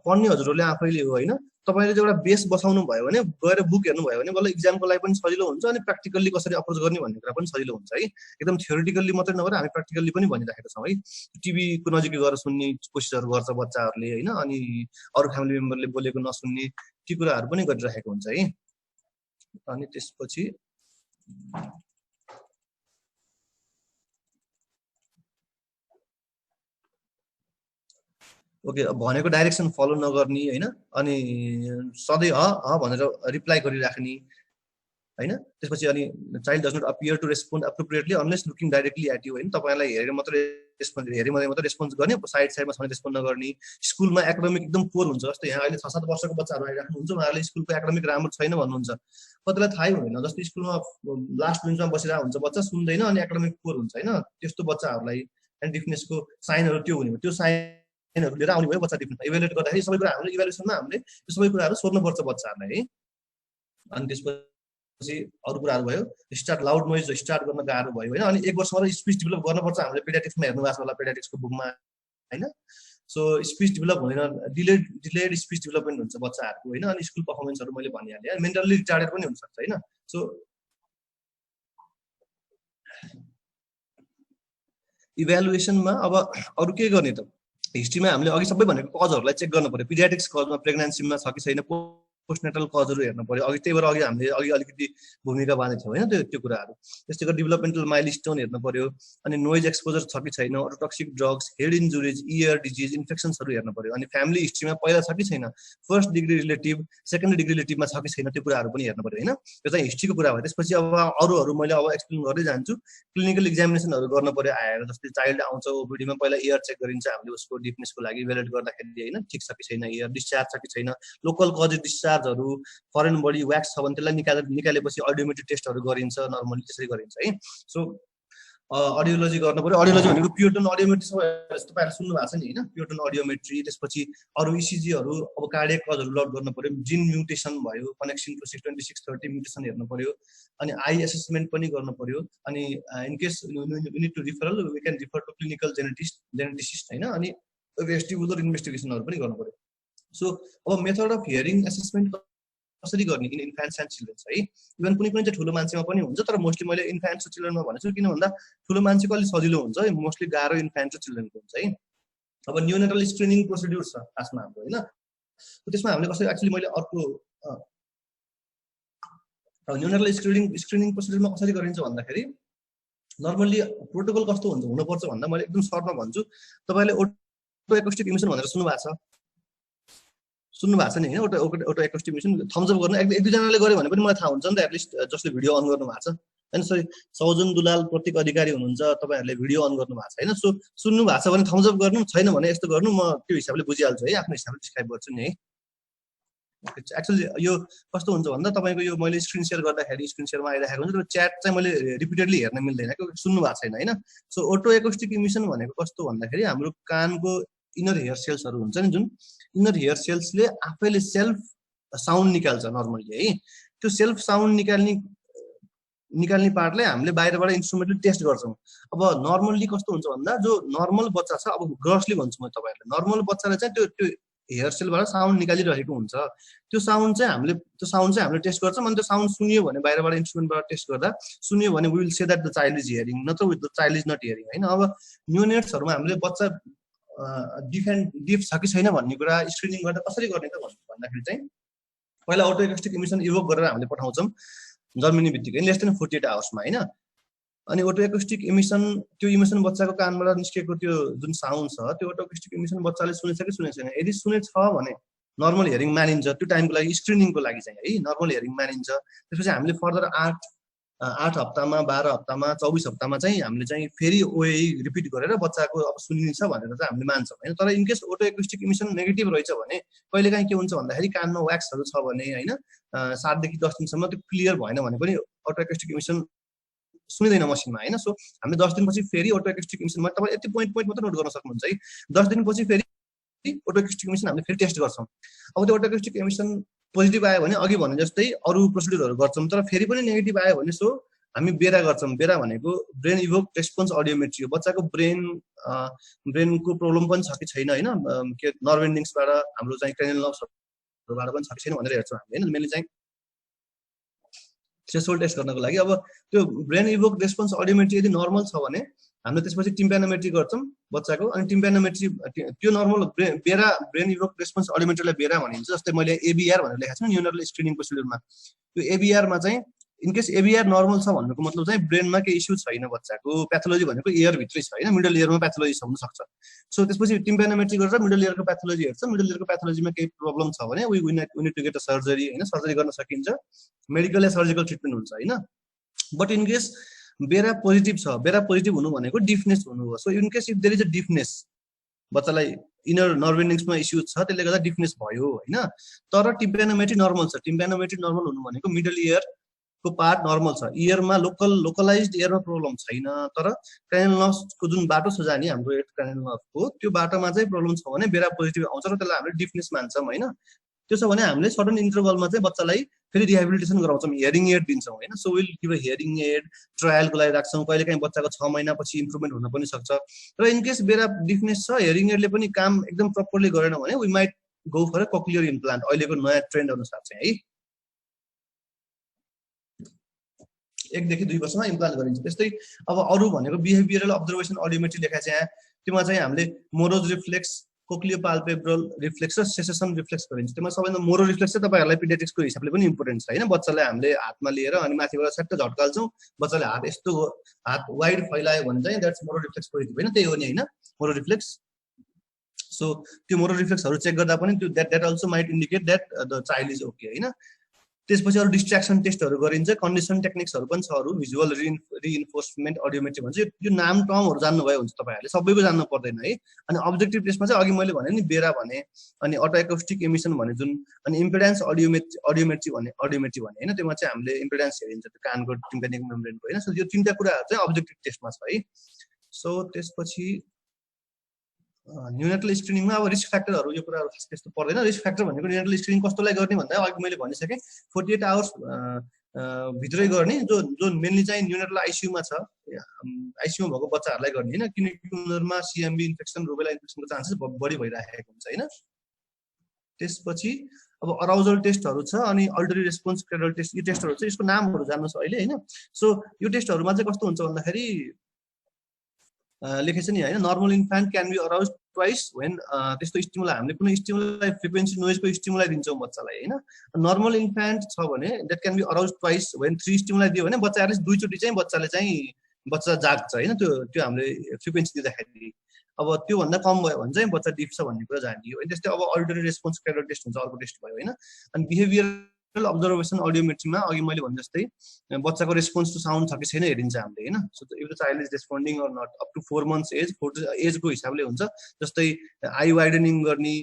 पढ्ने हजुरहरूले आफैले हो हैन, तपाईले चाहिँ एउटा बेस बसाउनु भयो भने, गएर बुक हेर्नु भयो भने बल्ल एक्जामको लागि पनि सजिलो हुन्छ, अनि प्र्याक्टिकली कसरी अप्रोच गर्ने भन्ने कुरा पनि सजिलो हुन्छ है। एकदम थ्योरिटिकली मात्रै नभएर हामी प्र्याक्टिकली पनि भनिराखेका छौं है। टिभीको नजिकै गएर सुन्ने कोसिसहरु गर्छ बच्चाहरुले हैन, अनि अरु फ्यामिली मेम्बरले बोलेको नसुन्ने, ती कुराहरु पनि गरिराखेको हुन्छ है। अनि त्यसपछि ओके, भनेको डाइरेक्सन फलो नगर्ने हैन, अनि सधैँ भनेर रिप्लाई गरिराख्ने हैन। त्यसपछि अनि child does not appear to respond appropriately unless looking directly at you हैन, तपाईलाई हेरेर मात्रै रेस्पोन्स गर्ने, साइडमा छ भने रेस्पोन्ड नगर्ने। स्कुलमा एकाडेमिक एकदम पोर हुन्छ, जस्तै यहाँ अहिले 6-7 वर्षको बच्चाहरु आइराख्नुहुन्छ, उहाँहरूले स्कुलको एकाडेमिक राम्रो छैन भन्नुहुन्छ, कतिलाई थाहै हुँदैन। जस्तै स्कुलमा लास्ट बेन्चमा बसिरहेको हुन्छ बच्चा, सुन्दैन अनि एकाडेमिक पोर हुन्छ हैन, त्यस्तो बच्चाहरुलाई एन्ड डिफनेसको साइनहरु त्यो हुने, त्यो साइनहरु लिएर आउने भयो बच्चा डिफनेस इभ्यालुएट गर्दाखेरि। सबै कुरा हामीले इभ्यालुएसनमा हामीले त्यो सबै कुराहरु सोध्नुपर्छ बच्चाहरुलाई है। अनि त्यसपछि अरु कुराहरु भयो, स्टार्ट लाउड नोइज स्टार्ट गर्न गाह्रो भयो हैन। अनि 1 वर्षमा स्पीच डेभलप गर्नुपर्छ, हामीले पेडियाट्रिक्समा हेर्नु भएको छ होला, पेडियाट्रिक्सको बुकमा हैन। सो स्पीच डेभलप हुँदैन, डिलेड स्पीच डेभलपमेन्ट हुन्छ बच्चाहरुको हैन। अनि स्कुल परफर्मेन्सहरु मैले भनिहालेँ, मेन्टली रिटार्डेड पनि हुन सक्छ हैन। सो इभ्यालुएसनमा अब अरु के गर्ने त, हिस्ट्रीमा हामीले अघि सबै भनेको कजहरुलाई चेक गर्न पर्यो। पेडियाट्रिक्स कजमा प्रेग्नेन्सीमा छ कि छैन, पोस्टनेटल कजहरु हेर्न पर्यो। अघि त्यही भएर अघि हामीले अलिकति भूमिका बाँधेको थियौं हैन त्यो कुराहरु। त्यस्तै गरी डेभलपमेन्टल माइलस्टोन हेर्न पर्यो, अनि नोइज एक्सपोजर छ कि छैन, अरु toxic drugs, head injuries, ear disease, इन्फेक्सन्सहरु हेर्न पर्यो। अनि फ्यामिली हिस्ट्रीमा पहिला छ कि छैन, first degree relative, second degree रिलेटिभमा छ कि छैन, त्यो कुराहरु पनि हेर्न पर्यो हैन। त्यो चाहिँ हिस्ट्रीको कुरा भयो। त्यसपछि अब अरुहरु मैले अब एक्सप्लेन गर्दै जान्छु। क्लिनिकल एक्जामिनेसनहरु गर्न पर्यो आएर, जस्तै चाइल्ड आउँछ ओपीडीमा पहिला इयर चेक गरिन्छ हामीले उसको डिफनेसको लागि इभ्यालुएट गर्दाखेरि हैन, ठीक छ कि छैन, इयर डिस्चार्ज छ कि छैन, लोकल कज डिस्चार्जहरु, फरेन बडी व्याक्स छ भने त्यसलाई निकालेपछि अडियोमेट्री टेस्टहरु गरिन्छ, नर्मली त्यसरी गरिन्छ है। सो अडियोलोजी गर्न पर्यो। अडियोलोजी भनेको प्योटन अडियोमेट्री तपाईहरुले सुन्नु भएको छ नि हैन, प्योटन अडियोमेट्री। त्यसपछि अरु इसिजीहरु, अब कार्डियक कजहरु लड गर्न पर्यो, जिन म्युटेसन भयो, कनेक्सन टु 62630 म्युटेसन हेर्न पर्यो, अनि आई एसेसमेन्ट पनि गर्न पर्यो। अनि in case you need to referral, we can refer to clinical geneticist हैन। अनि वेस्टिबुलर इन्भेस्टिगेसनहरु पनि गर्न पर्यो। सो अब मेथड अफ हियरिङ एसेसमेन्ट कसरी गर्ने इन इन्फेन्ट्स एन्ड चिल्ड्रेन्स है। इभन कुनै कुनै चाहिँ ठुलो मान्छेमा पनि हुन्छ, तर मोस्टली मैले इन्फेन्ट्स र चिल्ड्रेनमा भनेछु किन भन्दा ठुलो मान्छेको अलिक सजिलो हुन्छ, मोस्टली गाह्रो इन्फेन्ट्स र चिल्ड्रेनको हुन्छ है। अब न्यूनेटल स्क्रिनिङ प्रोसिड्युर छ खासमा हाम्रो होइन, त्यसमा हामीले कसरी एक्चुअली मैले अर्को न्यूनेटल स्क्रिनिङ प्रोसिड्युरमा कसरी गरिन्छ भन्दाखेरि नर्मल्ली प्रोटोकल कस्तो हुन्छ हुनुपर्छ भन्दा मैले एकदम सर्टमा भन्छु। तपाईँले ओटो एकोस्टिक इमिसन भनेर सुन्नु भएको छ नि होइन, oto acoustic emission thumbs up गर्नु एक दुईजनाले गर्यो भने पनि मलाई थाहा हुन्छ नि त, एटलिस्ट जसले भिडियो अन गर्नु भएको छ होइन। सरी सौजन दुलाल प्रतीक अधिकारी हुनुहुन्छ, तपाईँहरूले भिडियो अन गर्नु भएको छ होइन। सो सुन्नु भएको छ भने थम्स अप गर्नु, छैन भने यस्तो गर्नु, म त्यो हिसाबले बुझिहाल्छु है, आफ्नो हिसाबले डिस्क्राइब गर्छु नि है। एक्चुअली यो कस्तो हुन्छ भन्दा तपाईँको यो मैले स्क्रिन सेयर गर्दाखेरि स्क्रिन सेयरमा आइरहेको हुन्छ, त्यो च्याट चाहिँ मैले रिपिटेडली हेर्न मिल्दैन, सुन्नु भएको छैन होइन। सो ओटो एकोस्टिक इमिसन भनेको कस्तो भन्दाखेरि हाम्रो कानको इनर हेयर सेल्सहरू हुन्छ नि, जुन इनर हेयर सेल्सले आफैले सेल्फ साउन्ड निकाल्छ नर्मली है। त्यो सेल्फ साउन्ड निकाल्ने पार्टलाई हामीले बाहिरबाट इन्स्ट्रुमेन्टले टेस्ट गर्छौँ। अब नर्मल्ली कस्तो हुन्छ भन्दा जो नर्मल बच्चा छ, अब ग्रसली भन्छु म तपाईँहरूलाई, नर्मल बच्चाले चाहिँ त्यो हेयर सेलबाट साउन्ड निकालिरहेको हुन्छ। त्यो साउन्ड चाहिँ हामीले टेस्ट गर्छौँ, अनि त्यो साउन्ड सुनियो भने बाहिरबाट इन्स्ट्रुमेन्टबाट टेस्ट गर्दा सुनियो भने we will say that the child is hearing, नत्र with the child is not hearing होइन। अब न्यूनेट्सहरूमा हामीले बच्चा डिफ छ कि छैन भन्ने कुरा स्क्रिनिङ गर्दा कसरी गर्ने त भन्दाखेरि चाहिँ पहिला अटो एकोस्टिक इमिसन इभोक गरेर हामीले पठाउँछौँ जन्मिने बित्तिकै लेस देन 48 आवर्समा होइन। अनि अटो एकोस्टिक इमिसन त्यो इमिसन बच्चाको कानबाट निस्केको त्यो जुन साउन्ड छ त्यो अटो एकोस्टिक इमिसन बच्चाले सुनेछ कि सुनेको छैन, यदि सुनेछ भने नर्मल हियरिङ मानिन्छ, त्यो टाइमको लागि स्क्रिनिङको लागि चाहिँ है नर्मल हियरिङ मानिन्छ। त्यसपछि हामीले फर्दर 8 हप्तामा 12 हप्तामा 24 हप्तामा चाहिँ हामीले चाहिँ फेरि ओए रिपिट गरेर बच्चाको अब सुनिन्छ भनेर चाहिँ हामीले मान्छौँ होइन। तर in case auto acoustic emission negative रहेछ भने कहिलेकाहीँ के हुन्छ भन्दाखेरि कानमा व्याक्सहरू छ भने होइन 7 देखि 10 दिनसम्म त्यो क्लियर भएन भने पनि अटो एकोस्टिक इमिसन सुनिँदैन मसिनमा होइन। सो हामीले 10 दिनपछि फेरि अटो एकोस्टिक इमिसनमा तपाईँ यति पोइन्ट मात्र नोट गर्न सक्नुहुन्छ है, 10 दिनपछि फेरि अटो एकोस्टिक इमिसन हामीले फेरि टेस्ट गर्छौँ। अब त्यो अटो एकोस्टिक इमिसन पोजिटिभ आयो भने अघि भने जस्तै अरू प्रोसिड्युरहरू गर्छौँ, तर फेरि पनि नेगेटिभ आयो भने सो हामी बेरा गर्छौँ। बेरा भनेको ब्रेन इभोक रेस्पोन्स अडियोमेट्री हो, बच्चाको ब्रेनको प्रब्लम पनि छ कि छैन होइन, के नर्भ एन्डिङ्सबाट हाम्रो चाहिँ क्रेनियल नर्भ्सहरूबाट पनि छ कि छैन भनेर हेर्छौँ हामीले होइन। मेनली चाहिँ थ्रेसोल्ड टेस्ट गर्नको लागि अब त्यो ब्रेन इभोक रेस्पोन्स अडियोमेट्री यदि नर्मल छ भने हामीले त्यसपछि टिम्प्यानोमेट्री गर्छौँ बच्चाको, अनि टिम्प्यानोमेट्री त्यो नर्मल ब्रेन इभोक रेस्पोन्स अडियोमेट्रीलाई बेरा भनिन्छ। जस्तै मैले एबिआर भनेर लेखाएको छु न्यूनरल स्क्रिनिङ प्रोसिड्युरमा, त्यो एबिआरमा चाहिँ इनकेस एबिआर नर्मल छ भन्नुको मतलब चाहिँ ब्रेनमा केही इस्यु छैन, बच्चाको प्याथोलोजी भनेको इयरभित्रै छ होइन, मिडल इयरमा प्याथोलोजी हुन सक्छ। सो त्यसपछि टिम्प्यानोमेट्री गरेर मिडल इयरको प्याथोलोजी हेर्छ, मिडल इयरको प्याथोलोजीमा केही प्रब्लम छ भने we need to get a surgery होइन, सर्जरी गर्न सकिन्छ, मेडिकल या सर्जिकल ट्रिटमेन्ट हुन्छ होइन। बट इनकेस बेरा पोजिटिभ छ, बेरा पोजिटिभ हुनु भनेको डिफनेस हुनु हो। So in case if there is a deafness, बच्चालाई इनर नर्भ एन्डिङ्समा इस्यु छ त्यसले गर्दा डिफनेस भयो होइन, तर टिम्प्यानोमेट्री नर्मल छ। टिम्प्यानोमेट्री नर्मल हुनु भनेको मिडल इयरको पार्ट नर्मल छ, इयरमा लोकलाइज्ड इयरमा प्रब्लम छैन, तर क्रेनियल नर्भको जुन बाटो छ जाने हाम्रो क्रेनियल नर्भको त्यो बाटोमा चाहिँ प्रब्लम छ भने बेरा पोजिटिभ आउँछ र त्यसलाई हामीले डिफनेस मान्छौँ होइन। त्यो छ भने हामीले सडन इन्टरभलमा चाहिँ बच्चालाई फेरि रिहेबिलिटेसन गराउँछौँ, हियरिङ एड दिन्छौँ होइन। So will give a hearing aid, ट्रायलको लागि राख्छौँ, कहिलेकाहीँ बच्चाको 6 महिनापछि इम्प्रुभमेन्ट हुन पनि सक्छ। र इनकेस बेरा डिफनेस छ, हियरिङ एडले पनि काम एकदम प्रपरली गरेन भने we might go for a cochlear implant, अहिलेको नयाँ ट्रेन्ड अनुसार चाहिँ है 1 देखि 2 वर्षमा इम्प्लान्ट गरिन्छ। त्यस्तै अब अरू भनेको बिहेभियरल अब्जर्भेसन अडियोमेट्री लेखा छ यहाँ, त्योमा चाहिँ हामीले मोरोज रिफ्लेक्स, कोक्लियोपाल्पेब्रल रिफ्लेक्स र सेसेसन रिफ्लेक्स गरिन्छ। त्यसमा सबैभन्दा मोरो रिफ्लेक्स चाहिँ तपाईँहरूलाई पिडियाट्रिक्सको हिसाबले पनि इम्पोर्टेन्ट छ होइन। बच्चालाई हामीले हातमा लिएर अनि माथिबाट सट्ट झट्काल्छौँ, बच्चाले हात वाइड फैलायो भने चाहिँ द्याट्स मोरो रिफ्लेक्स पोजिटिभ होइन, त्यही हो नि होइन मोरो रिफ्लेक्स। सो त्यो मोरो रिफ्लेक्सहरू चेक गर्दा पनि त्यो that also might indicate that the child is okay होइन। त्यसपछि अरू डिस्ट्र्याक्सन टेस्टहरू गरिन्छ, कन्डिसन टेक्निक्सहरू पनि छ अरू, भिजुअल रिइन्फोर्समेन्ट अडियोमेट्री भन्छ। यो नाम टर्महरू जान्नुभयो हुन्छ तपाईँहरूले, सबैको जान्नु पर्दैन है। अनि अब्जेक्टिभ टेस्टमा चाहिँ अघि मैले भने नि बेरा भने, अनि अटो एकोस्टिक इमिसन भने जुन, अनि इम्पेडेन्स अडियोमेट्री भने होइन, त्योमा चाहिँ हामीले इम्पेडेन्स हेरिन्छ त्यो कानको टिम्प्यानिक मेम्ब्रेनको होइन। सो यो 3टा कुराहरू चाहिँ अब्जेक्टिभ टेस्टमा छ है। सो त्यसपछि न्यूनेटल स्क्रिनिङमा अब रिस्क फ्याक्टरहरू यो कुराहरू खास त्यस्तो पर्दैन। रिस्क फ्याक्टर भनेको न्यूनेटल स्क्रिनिङ कस्तोलाई गर्ने भन्दा अघि मैले भनिसकेँ 48 आवर्स भित्रै गर्ने, जो मेनली चाहिँ न्यूनेटल आइसियुमा छ, आइसियुमा भएको बच्चाहरूलाई गर्ने होइन, किनकि उनीहरूमा सिएमबी इन्फेक्सन, रुबेला इन्फेक्सनको चान्सेस बढी भइरहेको हुन्छ होइन। त्यसपछि अब अराउजल टेस्टहरु छ अनि अल्टरी रेस्पोन्स क्रेडल टेस्ट यो टेस्टहरु छ यसको नामहरु जान्नुस् अहिले हैन सो यो टेस्टहरुमा चाहिँ कस्तो हुन्छ भन्दाखेरि लेखेछ नि हैन normal infant can be aroused twice when त्यस्तो स्टिमुलाई हामीले कुनै स्टिमुलाई फ्रिक्वेन्सी नोइजको स्टिमुलाई दिन्छौं बच्चालाई हैन नर्मल इन्फान्ट छ भने that can be aroused twice when 3 stimuli दियो भने बच्चा एटलिस्ट दुई चोटी चाहिँ बच्चाले चाहिँ बच्चा जाग्छ हैन त्यो हामीले फ्रिक्वेन्सी दिँदाखेरि अब त्यो भन्दा कम भयो भने चाहिँ बच्चा डिप्छ भन्ने कुरा जानियो अनि त्यस्तै अब अल्टरी रेस्पोन्स क्रेडल टेस्ट हुन्छ अर्को टेस्ट भयो हैन अनि बिहेभियरल अब्जर्भेसन अडियोमेट्रीमा अघि मैले भने जस्तै बच्चाको रेस्पोन्स टु साउन्ड छ कि छैन हेरिन्छ हामीले हैन so if the child is responding or not up to 4 months age 4 एजको हिसाबले हुन्छ जस्तै आई वाइडनिङ गर्ने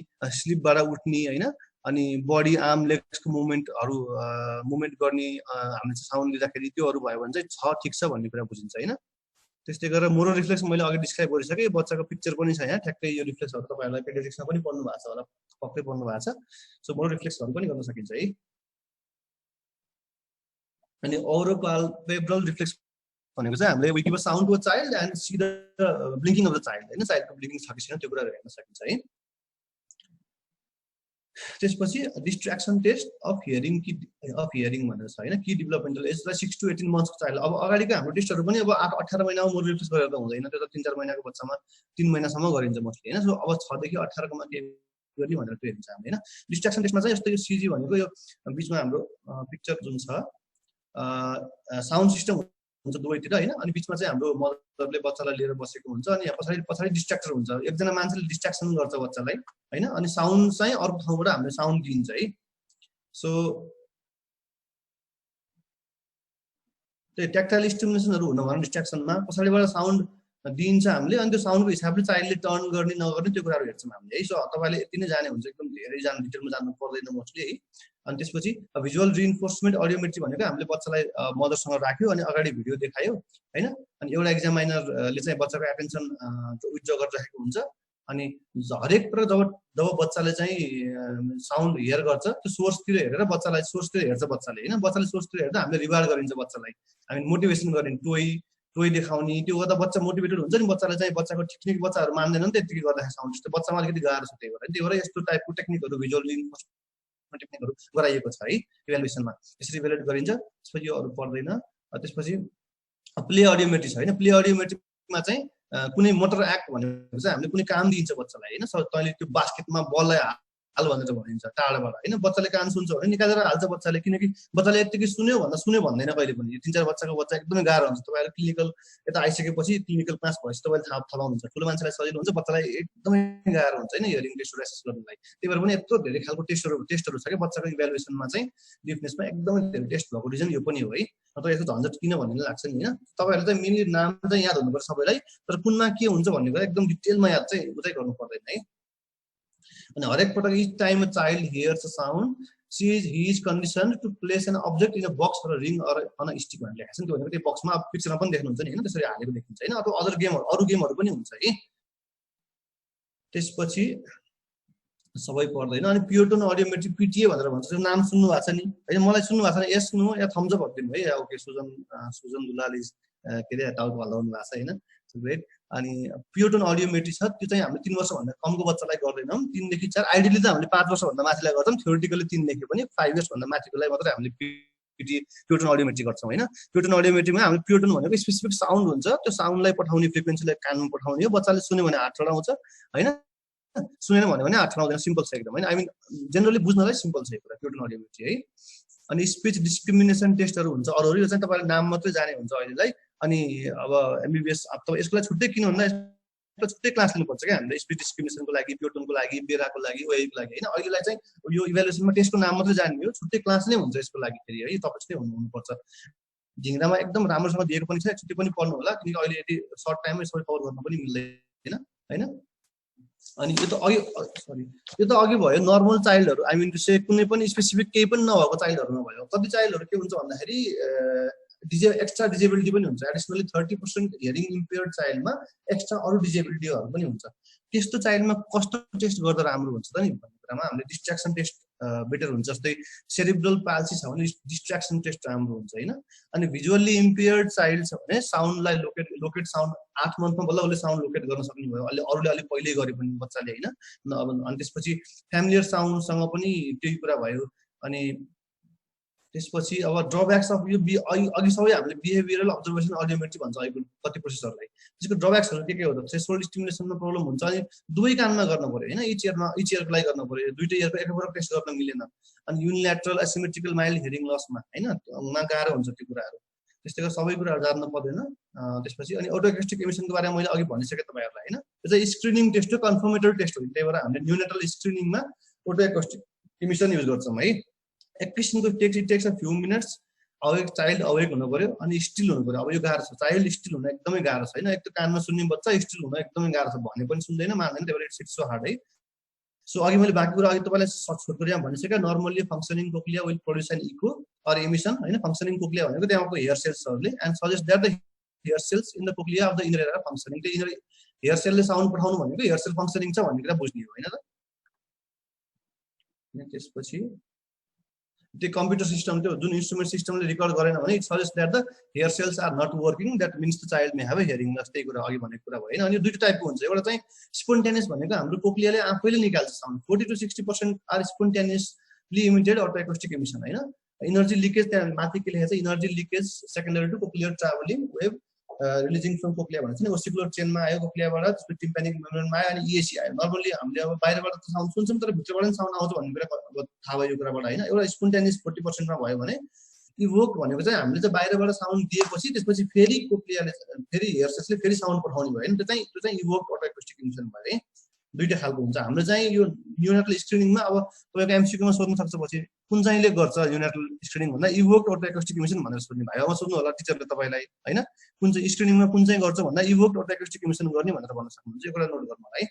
स्लिपबाट उठ्ने हैन अनि बडी आर्म लेग्सको मुभमेन्ट गर्ने हामीले साउन्ड दिँदाखेरि त्योहरु भयो भने चाहिँ छ ठीक छ भन्ने कुरा बुझिन्छ हैन त्यस्तै गरेर मोरो रिफ्लेक्स मैले अघि डिस्क्राइब गरिसके बच्चाको पिक्चर पनि छ यहाँ ठ्याक्कै यो रिफ्लेक्सहरु तपाईहरुलाई पेडियाट्रिक्समा पनि पढ्नु भएको छ होला पक्कै पढ्नु भएको छ सो मोरो रिफ्लेक्सहरु पनि गर्न सकिन्छ है अनि ओरोपाल्पेब्रल रिफ्लेक्स भनेको चाहिँ हामीले we give a sound to a child and see the blinking of the child हैन चाइल्डको ब्लिंकिङ छ कि छैन त्यो कुरा हेर्न सकिन्छ है त्यसपछि डिस्ट्र्याक्सन टेस्ट अफ हियरिङ भनेर छ हैन की डेभलपमेन्टल एज 6 to 18 months को चाइल्ड अब अगाडिको हाम्रो टेस्टहरु पनि अब 18 महिनामा मोर रिफ्लेक्स गरेर त हुँदैन त्यो त 3-4 महिनाको बच्चामा 3 महिनासम्म गरिन्छ मोस्टली हैन सो अब 6 देखि 18 को मा के गर्ने भनेर त्यो हेर्छ हामीले हैन डिस्ट्र्याक्सन टेस्टमा चाहिँ यस्तो यो सीजी भनेको यो बीचमा हाम्रो पिक्चर जुन छ साउन्ड सिस्टम हुन्छ दुवैतिर हैन अनि बीचमा चाहिँ हाम्रो मदरले बच्चालाई लिएर बसेको हुन्छ अनि यहाँ पछाडी डिस्ट्र्याक्टर हुन्छ एकजना मान्छेले डिस्ट्र्याक्सन गर्छ बच्चालाई हैन अनि साउन्ड चाहिँ अर्को ठाउँबाट हामीले साउन्ड दिन्छ है सो त्यो ट्याक्टाइल स्टिमुलेसनहरु हुन भने डिस्ट्र्याक्सनमा पछाडीबाट साउन्ड दिन्छ हामीले अनि त्यो साउन्डको हिसाबले चाइल्डले टर्न गर्ने नगर्ने त्यो कुराहरु हेर्छौं हामीले है सो तपाईले यति नै जाने हुन्छ एकदम धेरै जान डिटेलमा जानु पर्दैन मोस्टली है अनि त्यसपछि भिजुअल रिइन्फोर्समेन्ट अडियोमेट्री भनेको हामीले बच्चालाई मदरसँग राख्यो अनि अगाडि भिडियो देखायो हैन अनि एउटा एक्जामिनरले चाहिँ बच्चाको एटेन्सन उज्जवल गरिराखेको हुन्छ अनि हरेक प्रकार जब बच्चाले चाहिँ साउन्ड हियर गर्छ त्यो सोर्सतिर हेरेर बच्चालाई सोर्सतिर हेर्छ बच्चाले हैन बच्चाले सोर्सतिर हेर्दा हामीले रिवार्ड गरिन्छ बच्चालाई हामी मोटिभेसन गर्ने टोय देखाउने त्यो गर्दा बच्चा मोटिभेटेड हुन्छ नि बच्चाले चाहिँ बच्चाको टेक्निक बच्चाहरु मान्दैनन् त्यतिकै गर्दाखेरि साउन्ड त्यस्तो बच्चामा अलिकति गाह्रो छ त्यही भएर यस्तो टाइपको टेक्निकहरु भिजुअल रिइन्फोर्समेन्ट टेक्निकहरु गराइएको छ है इभ्यालुएसनमा यसरी इभ्यालुएट गरिन्छ त्यसपछि यो अरु पर्दैन त्यसपछि प्ले अडियोमेट्री छ हैन प्ले अडियोमेट्रीमा चाहिँ कुनै मोटर एक्ट भनेको चाहिँ हामीले कुनै काम दिन्छ बच्चालाई हैन तैले त्यो बास्केटमा बललाई हाल भनेर भनिन्छ टाढाबाट हैन बच्चाले कान सुन्छ भने निकालेर हाल्छ बच्चाले किनकि बच्चाले यतिकै सुन्यो भन्दैन कहिले पनि यो 3-4 वर्षको बच्चा एकदमै गाह्रो हुन्छ तपाईहरु क्लिनिकल यता आइसकेपछि क्लिनिकल क्लास भएपछि तपाईले थाहा पाउनुहुन्छ ठुलो मान्छेलाई सजिलो हुन्छ बच्चालाई एकदमै गाह्रो हुन्छ हैन हियरिङ टेस्ट एसेस गर्नलाई त्यही भएर पनि यत्रो धेरै खालको टेस्टहरु छ के बच्चाको इभ्यालुएसनमा चाहिँ डिफनेसमा एकदमै धेरै टेस्ट भएको रिजन यो पनि हो है नत्र यस्तो झन्झट किन भन्ने लाग्छ नि हैन तपाईहरुले चाहिँ मेनली नाम चाहिँ याद हुनुपर्छ सबैलाई तर कुनमा के हुन्छ भन्ने कुरा एकदम डिटेलमा याद चाहिँ उतै गर्नु पर्दैन है अनि हरेक पटक each time a child hears a sound he is conditioned to place an object in a box or a ring or on a stick भनेर लेखेको छ नि त्यो भनेको त्यो बक्समा पिक्चरमा पनि देख्नुहुन्छ नि हैन त्यसरी हालेको देखिन्छ हैन अथवा अरु गेमहरु पनि हुन्छ है त्यसपछि सबै पर्दैन अनि प्योरटोन अडियोमेट्री पीटीए भनेर भन्छ त्यो नाम सुन्नु भएको छ नि हैन मलाई सुन्नु भएको छैन यस नो या थम्स अप भन्दिनु है ओके सुजन दुलाल इज के रे टाउको हल्लाउनु भएको छ हैन ग्रेट अनि प्योरटोन अडियोमेट्री छ त्यो चाहिँ हामीले 3 वर्ष भन्दा कमको बच्चालाई गर्दैनौं 3 देखि 4 आइडियली त हामीले 5 वर्ष भन्दा माथिलाई गर्छौं थ्योरेटिकली 3 देखि पनि 5 इयर्स भन्दा माथिकोलाई मात्रै हामीले प्योरटोन अडियोमेट्री गर्छौं हैन प्योरटोन अडियोमेट्रीमा हामीले प्योरटोन भनेको स्पेसिफिक साउन्ड हुन्छ त्यो साउन्डलाई पठाउने फ्रिक्वेन्सीलाई कानमा पठाउने हो बच्चाले सुन्यो भने हात चढाउँछ हैन सुनेन भन्यो भने हात चढाउँदैन सिम्पल छ एकदम हैन आई मिन जनरली बुझ्नलाई सिम्पल छ यो कुरा प्योरटोन अडियोमेट्री है अनि स्पीच डिस्क्रिमिनेसन टेस्टहरु हुन्छ अरु यो चाहिँ तपाईहरुले नाम मात्रै जाने हुन्छ अहिलेलाई अनि अब एमबीबीएस अब त यसको लागि छुट्टै किन भन्दा यसको छुट्टै क्लास लिनुपर्छ के हामीले स्पीच डिस्क्रिमिनेसनको लागि प्योरटोनको लागि बेराको लागि ओएको लागि हैन अहिलेलाई चाहिँ यो इभ्यालुएसनमा टेस्टको नाम मात्रै जान्ने हो छुट्टै क्लास नै हुन्छ यसको लागि फेरि है तपाईहरुले हुनुपर्छ ढिङ्ग्रामा एकदम राम्रोसँग दिएको पनि छ एकचोटी पनि पढ्नु होला किनकि अहिले यदि सर्ट टाइममै सबै कभर गर्न पनि मिल्दैन हैन अनि यो त अघि भयो नर्मल चाइल्डहरु आई मिन टु से कुनै पनि स्पेसिफिक केही पनि नभएको चाइल्डहरु नभयो कति चाइल्डहरु के हुन्छ भन्दाखेरि एक्स्ट्रा डिजेबिलिटी पनि हुन्छ एडिसनली 30% हियरिङ इम्पेयर्ड चाइल्डमा एक्स्ट्रा अरु डिजेबिलिटीहरु पनि हुन्छ त्यस्तो चाइल्डमा कस्तो टेस्ट गर्दा राम्रो हुन्छ त नि भन्ने कुरामा हामीले डिस्ट्र्याक्सन टेस्ट बेटर हुन्छ। जस्तै सेरिब्रल पाल्सी छ भने डिस्ट्र्याक्सन टेस्ट राम्रो हुन्छ होइन। अनि भिजुअल्ली इम्पेयर्ड चाइल्ड छ भने साउन्डलाई लोकेट साउन्ड 8 मन्थमा बल्ल उसले साउन्ड लोकेट गर्न सक्ने भयो, अरूले अलिक पहिल्यै गरे पनि बच्चाले होइन। अनि त्यसपछि फ्यामिलियर साउन्डसँग पनि त्यही कुरा भयो। अनि त्यसपछि अब ड्रब्याक्स अफ यो अघि सबै हामीले बिहेभियरल अब्जर्भेसन अडियोमेट्री भन्छ अहिले कति प्रोसेसरलाई। त्यसको ड्रब्याक्सहरू के हो त, थ्रेसहोल्ड स्टिमुलेसनमा प्रब्लम हुन्छ। अनि दुवै कानमा गर्नु पर्यो होइन, इच इयरको लागि गर्नु पर्यो, दुईटै इयरको एकैपल्ट टेस्ट गर्न मिलेन। अनि युनिल्याटरल एसिमेट्रिकल माइल्ड हियरिङ लसमा होइन गाह्रो हुन्छ त्यो कुराहरू। त्यस्तै गरी सबै कुराहरू जान्न पर्दैन। त्यसपछि अनि अटोएकोस्टिक एमिसनको बारेमा मैले अघि भनिसकेँ तपाईँहरूलाई होइन। त्यो चाहिँ स्क्रिनिङ टेस्ट हो, कन्फर्मेटरी टेस्ट हो। त्यही भएर हामीले न्युनेटल स्क्रिनिङमा अटोएकोस्टिक एमिसन युज गर्छौँ है। एक किसिमको takes a few minutes awake child awake हुनु पर्यो अनि स्टिल हुनु पर्यो। अब यो गाह्रो छ, चाइल्ड स्टिल हुन एकदमै गाह्रो छ होइन। एक त कानमा सुन्ने बच्चा स्टिल हुन एकदमै गाह्रो छ, भने पनि सुन्दैन मान्दैन, त्यही भएर इट्स सो हार्ड है। सो अघि मैले बाँकी कुरा अघि तपाईँलाई छोटकरीमा भनिसकेँ। Normally functioning cochlea will produce an echo or emission होइन। फङ्सनिङ कोक्लिया भनेको त्यहाँको हेयर सेल्सहरूले and suggest that the hair cells in the cochlea of the inner ear functioning. त्यो इनर हेयर सेलले साउन्ड पठाउनु भनेको हेयर सेल फङ्सनिङ छ भन्ने कुरा बुझ्ने हो होइन त। त्यसपछि त्यो कम्प्युटर सिस्टम त्यो जुन इन्स्ट्रुमेन्ट सिस्टमले रिकर्ड गरेन भने it suggest that the hair cells are not working, that means the child may have a hearing loss. त्यही कुरा अघि भनेको कुरा भयो होइन। अनि दुईटा टाइपको हुन्छ, एउटा चाहिँ स्पोन्टेनियस भनेको हाम्रो कोक्लियाले आफैले निकाल्छ sound. 40 to 60% are spontaneously emitted otoacoustic emission होइन। इनर्जी लिकेज त्यहाँ माथि के लेखेको छ, energy leakage secondary to cochlear travelling wave releasing from cochlea भनेको चाहिँ ओसिकुलर चेनमा आयो कोक्लियाबाट, त्यसपछि टिम्प्यानिक मेम्ब्रेनमा आयो अनि इएसी आयो। नर्मली हामीले अब बाहिरबाट त साउन्ड सुन्छौँ तर भित्रबाट पनि साउन्ड आउँछ भन्ने कुरा थाहा भयो यो कुराबाट होइन। एउटा स्पोन्टेनियस 40% मा भयो भने इभोक भनेको चाहिँ हामीले चाहिँ बाहिरबाट साउन्ड दिएपछि त्यसपछि फेरि कोक्लियाले फेरि हेयर सेल्सले फेरि साउन्ड पठाउने भयो होइन। त्यो चाहिँ इभोक अटोएकोस्टिक एमिसन भयो है। दुईटा खालको हुन्छ। हाम्रो चाहिँ यो न्युनेटल स्क्रिनिङमा अब तपाईँको एमसिक्यूमा सोध्न सक्छ पछि कुन चाहिँले गर्छ न्युनेटल स्क्रिनिङ भन्दा इभोक अटोएकोस्टिक एमिसन भनेर सोध्ने भयो। अब सोध्नु होला टिचरले तपाईँलाई होइन कुन चाहिँ स्क्रिनिङमा कुन चाहिँ गर्छ भन्दा इभोक अटोएकोस्टिक एमिसन गर्ने भनेर भन्न सक्नुहुन्छ। यो कुरा नोट गर्नु होला है।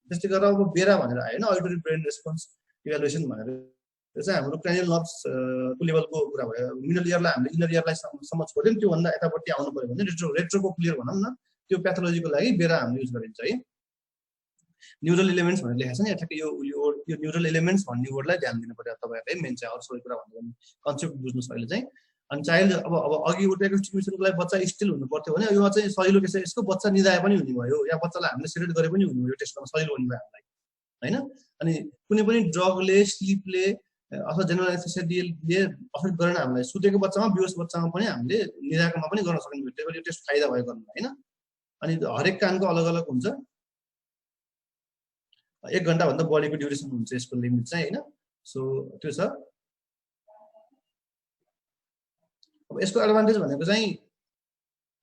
त्यस्तै गरेर अब बेरा भनेर आयो होइन, अडिटरी ब्रेन रेस्पोन्स इभ्यालुएसन भनेर। त्यो चाहिँ हाम्रो क्रानियल नर्भ्सको लेभलको कुरा भयो। मिडल इयरलाई हामीले इनर इयरलाई समझ पऱ्यो नि, त्योभन्दा यतापट्टि आउनु पऱ्यो भने रेट्रोकोक्लियर भनौँ न, त्यो प्याथोलोजीको लागि बेरा हामीले युज गरिन्छ है। न्युरल एलिमेन्ट्स भनेर लेखेको छ नि ठ्याक्कै यो न्युरल एलिमेन्ट्स भन्ने वर्डलाई ध्यान दिनु पर्यो तपाईँहरूले। मेन चाहिँ अरू सबै कुरा भन्नु कन्सेप्ट बुझ्नुहोस् अहिले चाहिँ। अनि चाइल्ड अब अघि अटोएकोस्टिक एमिसनको लागि बच्चा स्टिल हुनु पर्थ्यो भने यो चाहिँ सजिलो के छ, यसको बच्चा निदाए पनि हुने भयो या बच्चालाई हामीले सेलेक्ट गरे पनि हुने भयो, टेस्टमा सजिलो हुने भयो हामीलाई होइन। अनि कुनै पनि ड्रगले स्लिपले अथवा जेनरल एनेस्थेसियाले अफेक्ट गरेन हामीलाई। सुतेको बच्चामा बेहोस बच्चामा पनि हामीले निदाएकोमा पनि गर्न सक्ने भयो। त्यही भएर यो टेस्ट फाइदा भयो गर्नु होइन। अनि हरेक कानको अलग अलग हुन्छ, 1 घन्टाभन्दा बढीको ड्युरेसन हुन्छ यसको लिमिट चाहिँ होइन। सो त्यो छ। अब यसको एडभान्टेज भनेको चाहिँ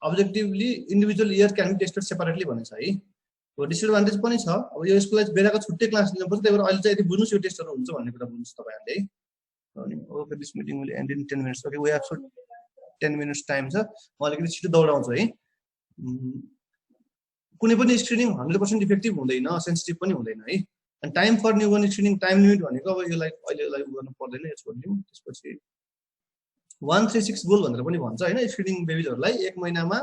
objectively individual ear can be tested separately भनेको छ है। अब डिसएडभान्टेज पनि छ। अब यो यसको लागि बेराको छुट्टै क्लास लिनुपर्छ। त्यही भएर अहिले चाहिँ यदि बुझ्नुहोस् यो टेस्टहरू हुन्छ भन्ने कुरा बुझ्नुहोस् तपाईँहरूले है। अनि okay this meeting will end in 10 minutes. Okay we have 10 minutes time छ। म अलिकति छिटो दौडाउँछु है। कुनै पनि स्क्रिनिङ 100% इफेक्टिभ हुँदैन, सेन्सिटिभ पनि हुँदैन है। अनि time for newborn screening time limit भनेको अब यसलाई अहिले गर्नु पर्दैन, यो छोडिदिउँ। त्यसपछि 136 गोल भनेर पनि भन्छ होइन। स्क्रिनिङ बेबिजहरूलाई 1 महिनामा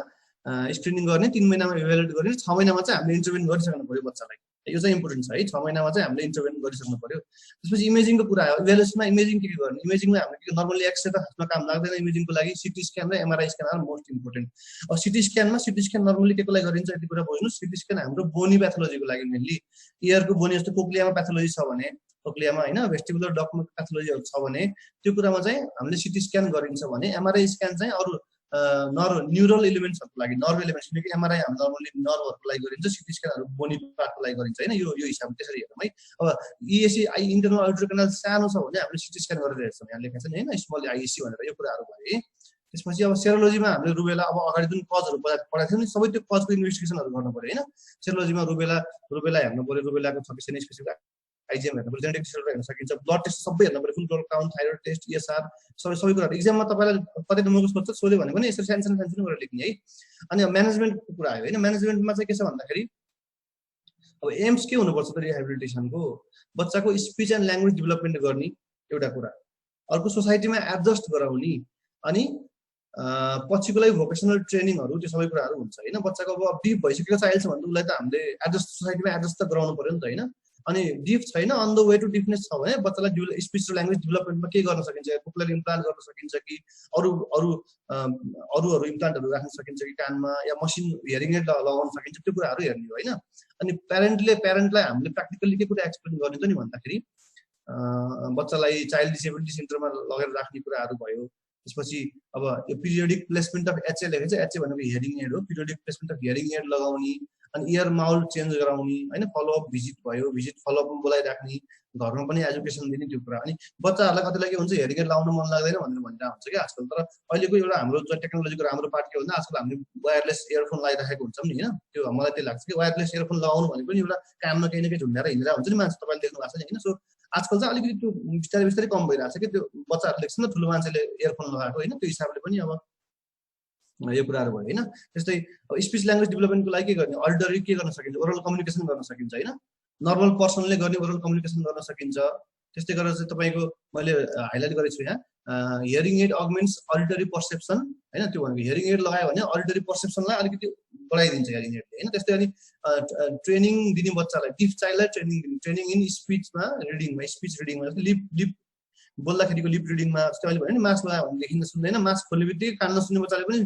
स्क्रिनिङ गर्ने, 3 महिनामा इभ्यालुएट गर्ने, 6 महिनामा चाहिँ हामीले इन्टरभेन गरिसक्नु पर्यो बच्चालाई। यो चाहिँ इम्पोर्टेन्ट छ है। 6 महिनामा चाहिँ हामीले इन्टरभेन गरिसक्नु पर्यो। त्यसपछि इमेजिङको कुरा आयो। इभ्यालुएसनमा इमेजिङ के गर्ने, इमेजिङमा हामीले नर्मली एक्सरे त खासमा काम लाग्दैन। इमेजिङको लागि सिटी स्क्यान र MRI scan are most important. अब सिटी स्क्यान नर्मली के को लागि गरिन्छ यति कुरा बुझ्नुहोस्। सिटी स्क्यान हाम्रो बोनी प्याथोलोजीको लागि मेनली। इयरको बोनी जस्तो कोक्लियामा प्याथोलोजी छ भने, कोक्लियामा होइन भेस्टिबुलर डक्टमा प्याथोलोजीहरू छ भने त्यो कुरामा चाहिँ हामीले सिटी स्क्यान गरिन्छ भने एमआरआई स्क्यान चाहिँ अरू न्युरल एलिमेन्ट्सहरूको लागि, नर्भ एलिमेन्ट्स किनकि एमआरआई हाम्रो नर्मली नर्भहरूको लागि गरिन्छ, सिटी स्क्यानहरू बोनी पार्टको लागि गरिन्छ होइन। यो हिसाबले त्यसरी हेरौँ है। अब इएसी इन्टरनल अडिटरी कनाल सानो छ भने हामीले सिटी स्क्यान गरेर हेर्छौँ, यहाँ लेखेको छ नि होइन, स्मल आइएसी भनेर यो कुराहरू भयो है। त्यसपछि अब सेरोलोजीमा हामीले रुबेला अब अगाडि जुन कजहरू पढाएको थियौँ नि सबै त्यो कजको इन्भेस्टिगेसनहरू गर्नु पर्यो होइन। सेरोलोजीमा रुबेला हेर्नु पर्यो, रुबेलाको 26 स्पेसिफिक आइजिएम हेर्नु पर्यो, जेनेटिक डिसअर्डर हेर्न सकिन्छ, ब्लड टेस्ट सबै हेर्नु पर्यो, फुल ब्लड काउन्ट, थाइरोइड टेस्ट, इएसआर सबै कुराहरू। इक्जाममा तपाईँलाई कतै नम्बरको सोध्छ सोध्यो भने पनि यसरी सानो गरेर लेख्ने है। अनि म्यानेजमेन्टको कुरा आयो होइन। म्यानेजमेन्टमा चाहिँ के छ भन्दाखेरि अब एम्स के हुनुपर्छ त रिहेबिलिटेसनको, बच्चाको स्पिच एन्ड ल्याङ्ग्वेज डेभलपमेन्ट गर्ने एउटा कुरा, अर्को सोसाइटीमा एडजस्ट गराउने, अनि पछिको लागि भोकेसनल ट्रेनिङहरू, त्यो सबै कुराहरू हुन्छ होइन। बच्चाको अब डिप भइसकेको चाइल्ड छ भने उसलाई त हामीले सोसाइटीमा एडजस्ट त गराउनु पर्यो नि त होइन। अनि डिफ छैन on the way to deafness छ भने बच्चालाई स्पिच र ल्याङ्ग्वेज डेभलपमेन्टमा के गर्न सकिन्छ, कोक्लियर इम्प्लान्ट गर्न सकिन्छ कि अरू इम्प्लान्टहरू राख्न सकिन्छ कि कानमा, या मसिन हियरिङ एड लगाउन सकिन्छ, त्यो कुराहरू हेर्ने हो होइन। अनि प्यारेन्टलाई हामीले प्र्याक्टिकली के कुरा एक्सप्लेन गरिन्छ नि भन्दाखेरि बच्चालाई चाइल्ड डिसेबिलिटी सेन्टरमा लगेर राख्ने कुराहरू भयो। त्यसपछि अब यो पिरियोडिक प्लेसमेन्ट अफ एचए लेखेको छ, एचए भनेको हियरिङ एड हो, periodic placement of hearing aid लगाउने, अनि इयर माउल चेन्ज गराउने होइन, फलोअप भिजिट भयो, भिजिट फलोअपमा बोलाइराख्ने, घरमा पनि एजुकेसन दिने त्यो कुरा। अनि बच्चाहरूलाई कतिलाई के हुन्छ हियरिङ एड लाउन मन लाग्दैन भनेर भनिरहेको हुन्छ कि आजकल। तर अहिलेको एउटा हाम्रो जो टेक्नोलोजीको राम्रो पार्ट के भन्दा आजकल हामीले वायरलेस इयरफोन लगाइराखेको हुन्छौँ नि होइन, त्यो मलाई त्यही लाग्छ कि वायरलेस इयरफोन लगाउनु भनेको पनि एउटा काममा केही न केही झुन्डाएर हिँडेर हुन्छ नि मान्छे, तपाईँले देख्नु भएको छ नि होइन। सो आजकल चाहिँ अलिकति त्यो बिस्तारै बिस्तारै कम भइरहेको छ कि त्यो बच्चाहरू देख्छ नि ठुलो मान्छेले इयरफोन लगाएको होइन, त्यो हिसाबले पनि अब यो कुराहरू भयो होइन। त्यस्तै अब स्पिच ल्याङ्ग्वेज डेभलपमेन्टको लागि के गर्ने, अडिटरी के गर्न सकिन्छ, ओरल कम्युनिकेसन गर्न सकिन्छ होइन, नर्मल पर्सनले गर्ने ओरल कम्युनिकेसन गर्न सकिन्छ। त्यस्तै गरेर चाहिँ तपाईँको मैले हाइलाइट गरेको छु यहाँ हियरिङ एड अगमेन्ट्स अडिटरी पर्सेप्सन होइन, त्यो भनेको हियरिङ एड लगायो भने अडिटरी पर्सेप्सनलाई अलिकति बढाइदिन्छ हियरिङ एडले होइन। त्यस्तै अनि ट्रेनिङ दिने बच्चालाई, डिफ चाइल्डलाई ट्रेनिङ दिने, ट्रेनिङ इन स्पिचमा रिडिङमा, स्पिच रिडिङमा, लिप बोल्दाखेरिको लिप रिडिङमा। जस्तै अहिले भयो नि मास्क लगायो भनेदेखि सुन्दैन, मास्क खोल्ने बित्तिकै कान नसुन्ने बच्चाले पनि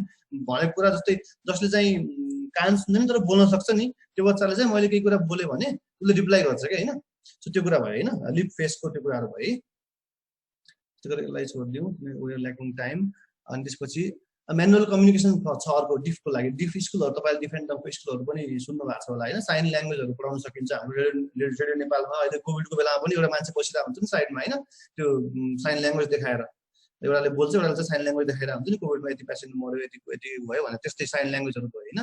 भनेको कुरा जस्तै जसले चाहिँ कान सुन्दैन तर बोल्न सक्छ नि, त्यो बच्चाले चाहिँ मैले केही कुरा बोलेँ भने उसले रिप्लाई गर्छ क्या होइन। सो त्यो कुरा भयो होइन, लिप फेसको त्यो कुराहरू भयो। त्यस्तै गरेर यसलाई छोडिदिउँ, वी आर ल्याकिङ टाइम। अनि त्यसपछि म्यानुअल कम्युनिकेसन छ अर्को डिफको लागि। डिफ स्कुलहरू तपाईँले डिफ्रेन्ट टाइपको स्कुलहरू पनि सुन्नु भएको छ होला होइन, साइन ल्याङ्ग्वेजहरू पढाउन सकिन्छ। हाम्रो रेडियो नेपालमा अहिले कोभिडको बेलामा पनि एउटा मान्छे बसिरहेको हुन्छ नि साइडमा होइन, त्यो साइन ल्याङ्ग्वेज देखाएर, एउटाले बोल्छ एउटाले चाहिँ साइन ल्याङ्ग्वेज देखाएर हुन्छ नि, कोभिडमा यति पेसेन्ट मऱ्यो यति भयो भने त्यस्तै साइन ल्याङ्ग्वेजहरू भयो होइन।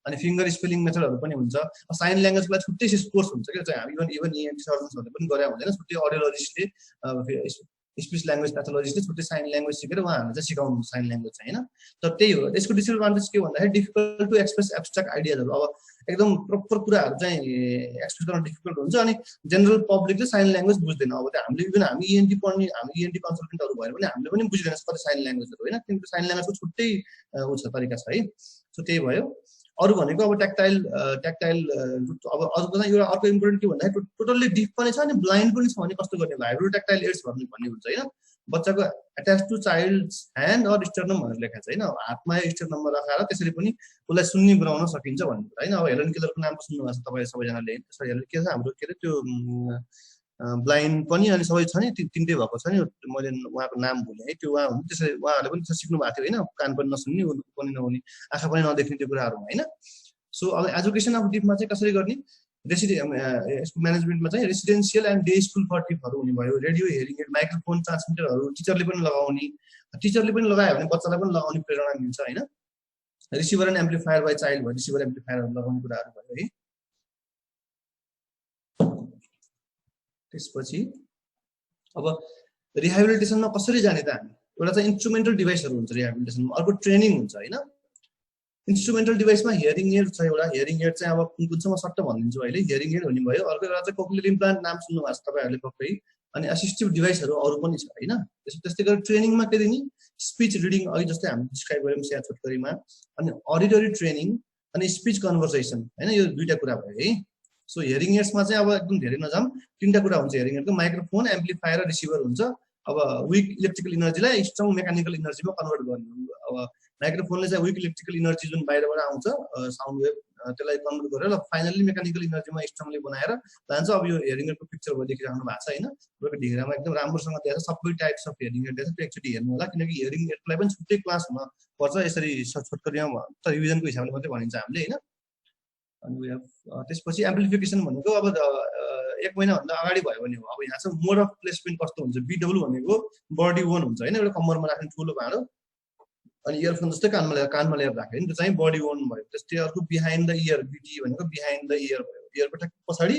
अनि फिङ्गर स्पेलिङ मेथडहरू पनि हुन्छ। साइन ल्याङ्ग्वेजको लागि छुट्टै कोर्स हुन्छ क्या, चाहिँ इभन इएनटी सर्जन्सहरूले पनि गरे हुँदैन, छुट्टै अडियोलोजिस्टले स्पिच ल्याङ्ग्वेज प्याथोलोजिस्टले छुट्टै साइन ल्याङ्ग्वेज सिकेर उहाँहरूले चाहिँ सिकाउनु साइन ल्याङ्ग्वेज चाहिँ होइन। तर त्यही हो, यसको डिसएडभान्टेज के भन्दाखेरि डिफिकल्ट टु एक्सप्रेस एब्स्ट्राक्ट आइडियाजहरू, अब एकदम प्रपर कुराहरू चाहिँ एक्सप्रेस गर्न डिफिकल्ट हुन्छ। अनि जेनरल पब्लिक चाहिँ साइन ल्याङ्ग्वेज बुझ्दैन। अब त्यो हामीले इभन हामी इएनटी पढ्ने, हामी इएनटी कन्सल्टेन्टहरू भएर पनि हामीले पनि बुझिँदैन कति साइन ल्याङ्ग्वेजहरू होइन, किनकि साइन ल्याङ्ग्वेजको छुट्टै ऊ छ, तरिका छ है। सो त्यही भयो। अरू भनेको अब ट्याक्टाइल अब अर्को एउटा अर्को इम्पोर्टेन्ट के भन्दाखेरि टोटल्ली डिफ पनि छ अनि ब्लाइन्ड पनि छ भने कस्तो गर्ने, हाइब्रिड ट्याक्टाइल एड्स भन्ने हुन्छ होइन। बच्चाको attach to child hand or sternum भनेर लेखाएको छ होइन, हातमा स्टर्नममा राखेर त्यसरी पनि उसलाई सुन्ने बनाउन सकिन्छ भन्ने कुरा होइन। अब हेलन केलरको नाम सुन्नु भएको छ तपाईँ सबैजनाले, के छ हाम्रो के अरे त्यो ब्लाइन्ड पनि अनि सबै छ नि, तिनटै भएको छ नि, मैले उहाँको नाम भुलेँ है। त्यो उहाँ हुनु त्यसरी उहाँहरूले पनि त्यसरी सिक्नु भएको थियो होइन, कान पनि नसुन्ने पनि नहुने, आँखा पनि नदेख्ने त्यो कुराहरूमा होइन। सो अब एजुकेसन अफ डिफमा चाहिँ कसरी गर्ने, यसको म्यानेजमेन्टमा चाहिँ residential and day school for डिफहरू हुने भयो, रेडियो हियरिङ एड माइक्रोफोन ट्रान्समिटरहरू टिचरले पनि लगाउने, टिचरले पनि लगायो भने बच्चालाई पनि लगाउने प्रेरणा मिल्छ होइन। Receiver and amplifier by child भयो, रिसिभर एम्प्लिफायरहरू लगाउने कुराहरू भयो है। त्यसपछि अब रिहेबिलिटेसनमा कसरी जाने त हामी, एउटा चाहिँ इन्स्ट्रुमेन्टल डिभाइसहरू हुन्छ रिहेबिलिटेसनमा, अर्को ट्रेनिङ हुन्छ होइन। इन्स्ट्रुमेन्टल डिभाइसमा हियरिङ एड छ एउटा, हियरिङ एड चाहिँ अब कुन कुन छ म सट्ट भनिदिन्छु अहिले, हियरिङ एड हुने भयो। अर्को एउटा चाहिँ कोक्लियर इम्प्लान्ट नाम सुन्नु भएको छ तपाईँहरूले पक्कै, अनि असिस्टिभ डिभाइसहरू अरू पनि छ होइन। त्यस्तै गरेर ट्रेनिङमा के दिने, स्पिच रिडिङ अघि जस्तै हामी डिस्क्राइब गऱ्यौँ स्या छोटकरीमा, अनि अडिटरी ट्रेनिङ अनि स्पिच कन्भर्सेसन होइन, यो दुईवटा कुरा भयो है। सो हियरिङ एड्समा चाहिँ अब एकदम धेरै नजाम, तिनवटा कुरा हुन्छ हियरिङ एडको, माइक्रोफोन एम्प्लिफायर र रिसिभर हुन्छ। अब विक इलेक्ट्रिकल इनर्जीलाई स्ट्रङ मेकानिकल इनर्जीमा कन्भर्ट गर्ने। अब माइक्रोफोनले चाहिँ विक इलेक्ट्रिकल इनर्जी जुन बाहिरबाट आउँछ साउन्ड वेभ त्यसलाई कन्भर्ट गरेर फाइनल्ली मेकानिकल इनर्जीमा स्ट्रङली बनाएर जान्छ। अब यो हियरिङ एडको पिक्चर देखिराख्नु भएको छ होइन, तपाईँको ढिग्रामा एकदम राम्रोसँग दिएको छ, सबै टाइप्स अफ हियरिङ एड दिएको छ, त्यो एकचोटि हेर्नु होला, किनकि हियरिङ एडलाई पनि छुट्टै क्लास हुन पर्छ, यसरी छोटकरीमा रिभिजनको हिसाबले मात्रै भनिन्छ हामीले होइन। अनि त्यसपछि एम्प्लिफिकेसन भनेको अब 1 महिनाभन्दा अगाडि भयो भने हो। अब यहाँ चाहिँ मोड अफ प्लेसमेन्ट कस्तो हुन्छ, बिडब्लु भनेको बडी वन हुन्छ होइन, एउटा कम्मरमा राख्ने ठुलो भाँडो, अनि इयरफोन जस्तै कानमा लिएर राख्यो नि, त्यो चाहिँ बडी वन भयो। त्यस्तै अर्को बिहाइन्ड द इयर, बिटी भनेको बिहाइन्ड द इयर भयो, इयरको ठ्याक्क पछाडि